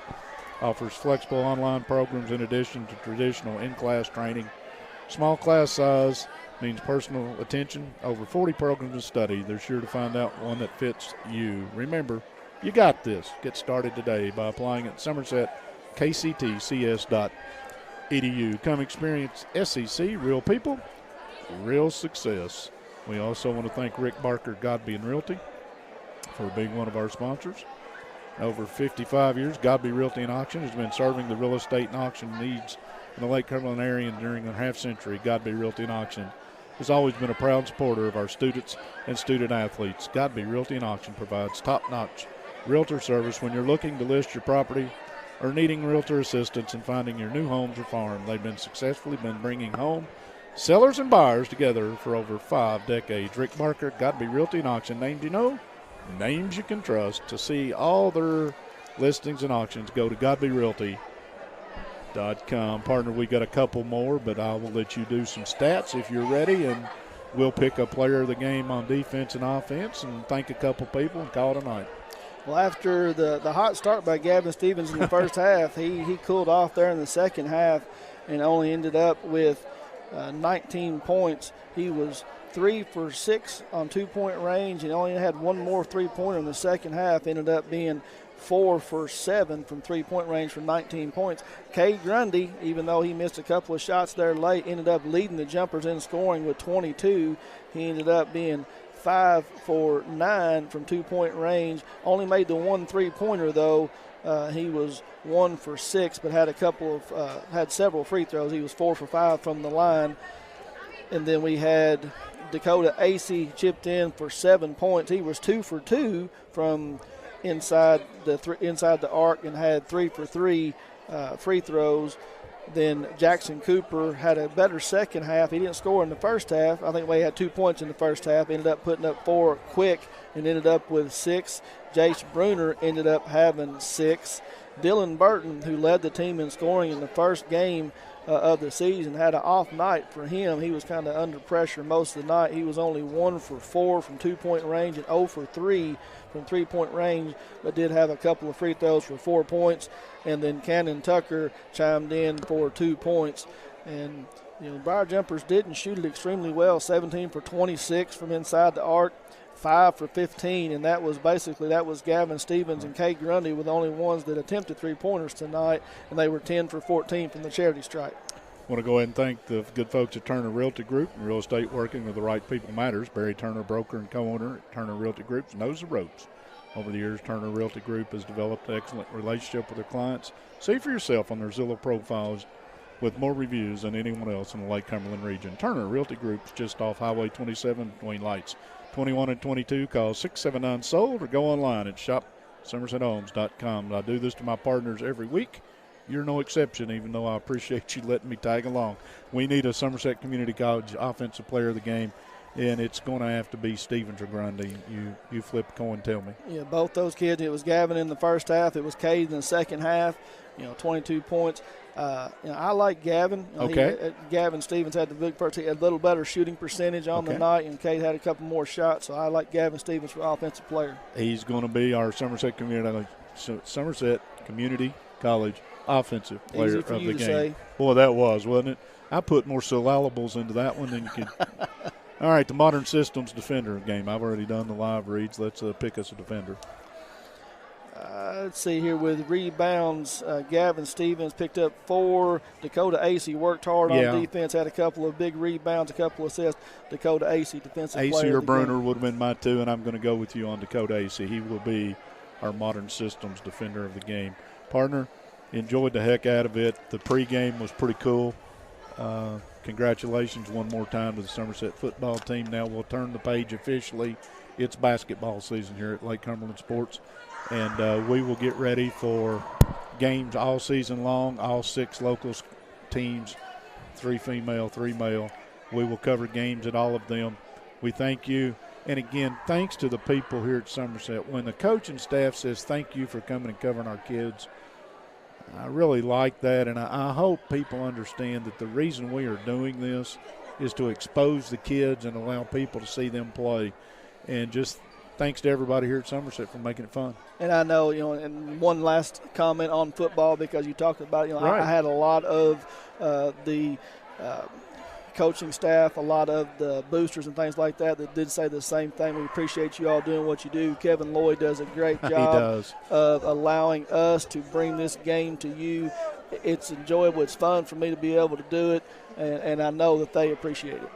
offers flexible online programs in addition to traditional in-class training. Small class size means personal attention. Over 40 programs to study. They're sure to find out one that fits you. Remember, you got this. Get started today by applying at SomersetKCTCS.edu. Come experience SEC, real people, real success. We also want to thank Rick Barker, Godby and Realty, for being one of our sponsors. Over 55 years, Godby Realty and Auction has been serving the real estate and auction needs in the Lake Cumberland area during a half-century. Godby Realty and Auction has always been a proud supporter of our students and student athletes. Godby Realty and Auction provides top-notch realtor service when you're looking to list your property or needing realtor assistance in finding your new homes or farm. They've been successfully bringing home sellers and buyers together for over 5 decades. Rick Barker, Godby Realty and Auction. Names you know, names you can trust. To see all their listings and auctions, go to GodbyRealty.com. Partner, we got a couple more, but I will let you do some stats if you're ready, and we'll pick a player of the game on defense and offense and thank a couple people and call it a night. Well, after the hot start by Gavin Stevens in the first half, he cooled off there in the second half and only ended up with 19 points. He was 3 for 6 on 2-point range and only had one more three-pointer in the second half. Ended up being 4 for 7 from 3-point range for 19 points. Cade Grundy, even though he missed a couple of shots there late, ended up leading the jumpers in scoring with 22. He ended up being 5 for 9 from 2-point range. Only made the one three-pointer though. He was 1 for 6, but had had several free throws. He was 4 for 5 from the line. And then we had Dakota Acey chipped in for 7 points. He was 2 for 2 from inside the arc and had 3 for 3 free throws. Then Jackson Cooper had a better second half. He didn't score in the first half. I think he had 2 points in the first half. Ended up putting up 4 quick and ended up with 6. Jace Bruner ended up having 6. Dylan Burton, who led the team in scoring in the first game of the season, had an off night for him. He was kind of under pressure most of the night. He was only 1 for 4 from 2-point range and 0 for 3 from 3-point range, but did have a couple of free throws for 4 points. And then Cannon Tucker chimed in for 2 points. And, Briar Jumpers didn't shoot it extremely well, 17 for 26 from inside the arc, 5 for 15, and that was Gavin Stevens and Cade Grundy were the only ones that attempted three-pointers tonight, and they were 10 for 14 from the charity stripe. I want to go ahead and thank the good folks at Turner Realty Group. Real estate working with the right people matters. Barry Turner, broker and co-owner at Turner Realty Group, knows the ropes. Over the years, Turner Realty Group has developed an excellent relationship with their clients. See for yourself on their Zillow profiles with more reviews than anyone else in the Lake Cumberland region. Turner Realty Group is just off Highway 27 between lights 21 and 22. Call 679-SOLD or go online at shopsomersethomes.com. I do this to my partners every week. You're no exception, even though I appreciate you letting me tag along. We need a Somerset Community College offensive player of the game, and it's going to have to be Stevens or Grundy. You flip a coin, tell me. Yeah, both those kids. It was Gavin in the first half. It was Cade in the second half. 22 points. I like Gavin. Okay. Gavin Stevens had the big first. He had a little better shooting percentage on the night, and Cade had a couple more shots. So I like Gavin Stevens for offensive player. He's going to be our Somerset Community College offensive player of the game. Say. Boy, that was, wasn't it? I put more syllables into that one than you could. All right, the Modern Systems defender game. I've already done the live reads. Let's pick us a defender. Let's see here with rebounds. Gavin Stevens picked up 4. Dakota Acey worked hard on defense, had a couple of big rebounds, a couple of assists. Dakota Acey, defensive player. Acey or Bruner would have been my 2, and I'm going to go with you on Dakota Acey. He will be our Modern Systems defender of the game. Partner, enjoyed the heck out of it. The pregame was pretty cool. Congratulations one more time to the Somerset football team. Now we'll turn the page officially. It's basketball season here at Lake Cumberland Sports. And we will get ready for games all season long, all 6 local teams, 3 female, 3 male. We will cover games at all of them. We thank you. And, again, thanks to the people here at Somerset. When the coaching staff says thank you for coming and covering our kids, I really like that. And I hope people understand that the reason we are doing this is to expose the kids and allow people to see them play. And just thanks to everybody here at Somerset for making it fun. And I know, and one last comment on football, because you talked about, Right. I had a lot of the coaching staff, a lot of the boosters and things like that did say the same thing. We appreciate you all doing what you do. Kevin Lloyd does a great job of allowing us to bring this game to you. It's enjoyable. It's fun for me to be able to do it, and I know that they appreciate it.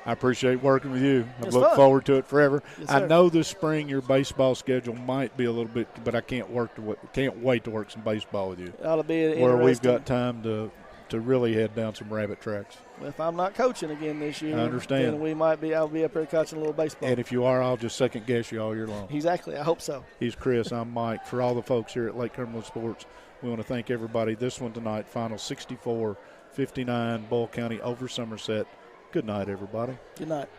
I appreciate working with you. I It's look fun. forward to it forever. Yes, I sir. know this spring your baseball schedule might be a little bit, but I can't wait to work some baseball with you. It ought to be where we've interesting. got time to really head down some rabbit tracks. If I'm not coaching again this year, I understand. then I'll be up here coaching a little baseball. And if you are, I'll just second guess you all year long. Exactly. I hope so. He's Chris. I'm Mike. For all the folks here at Lake Cumberland Sports, we want to thank everybody. This one tonight, final 64-59, Boyle County over Somerset. Good night, everybody. Good night.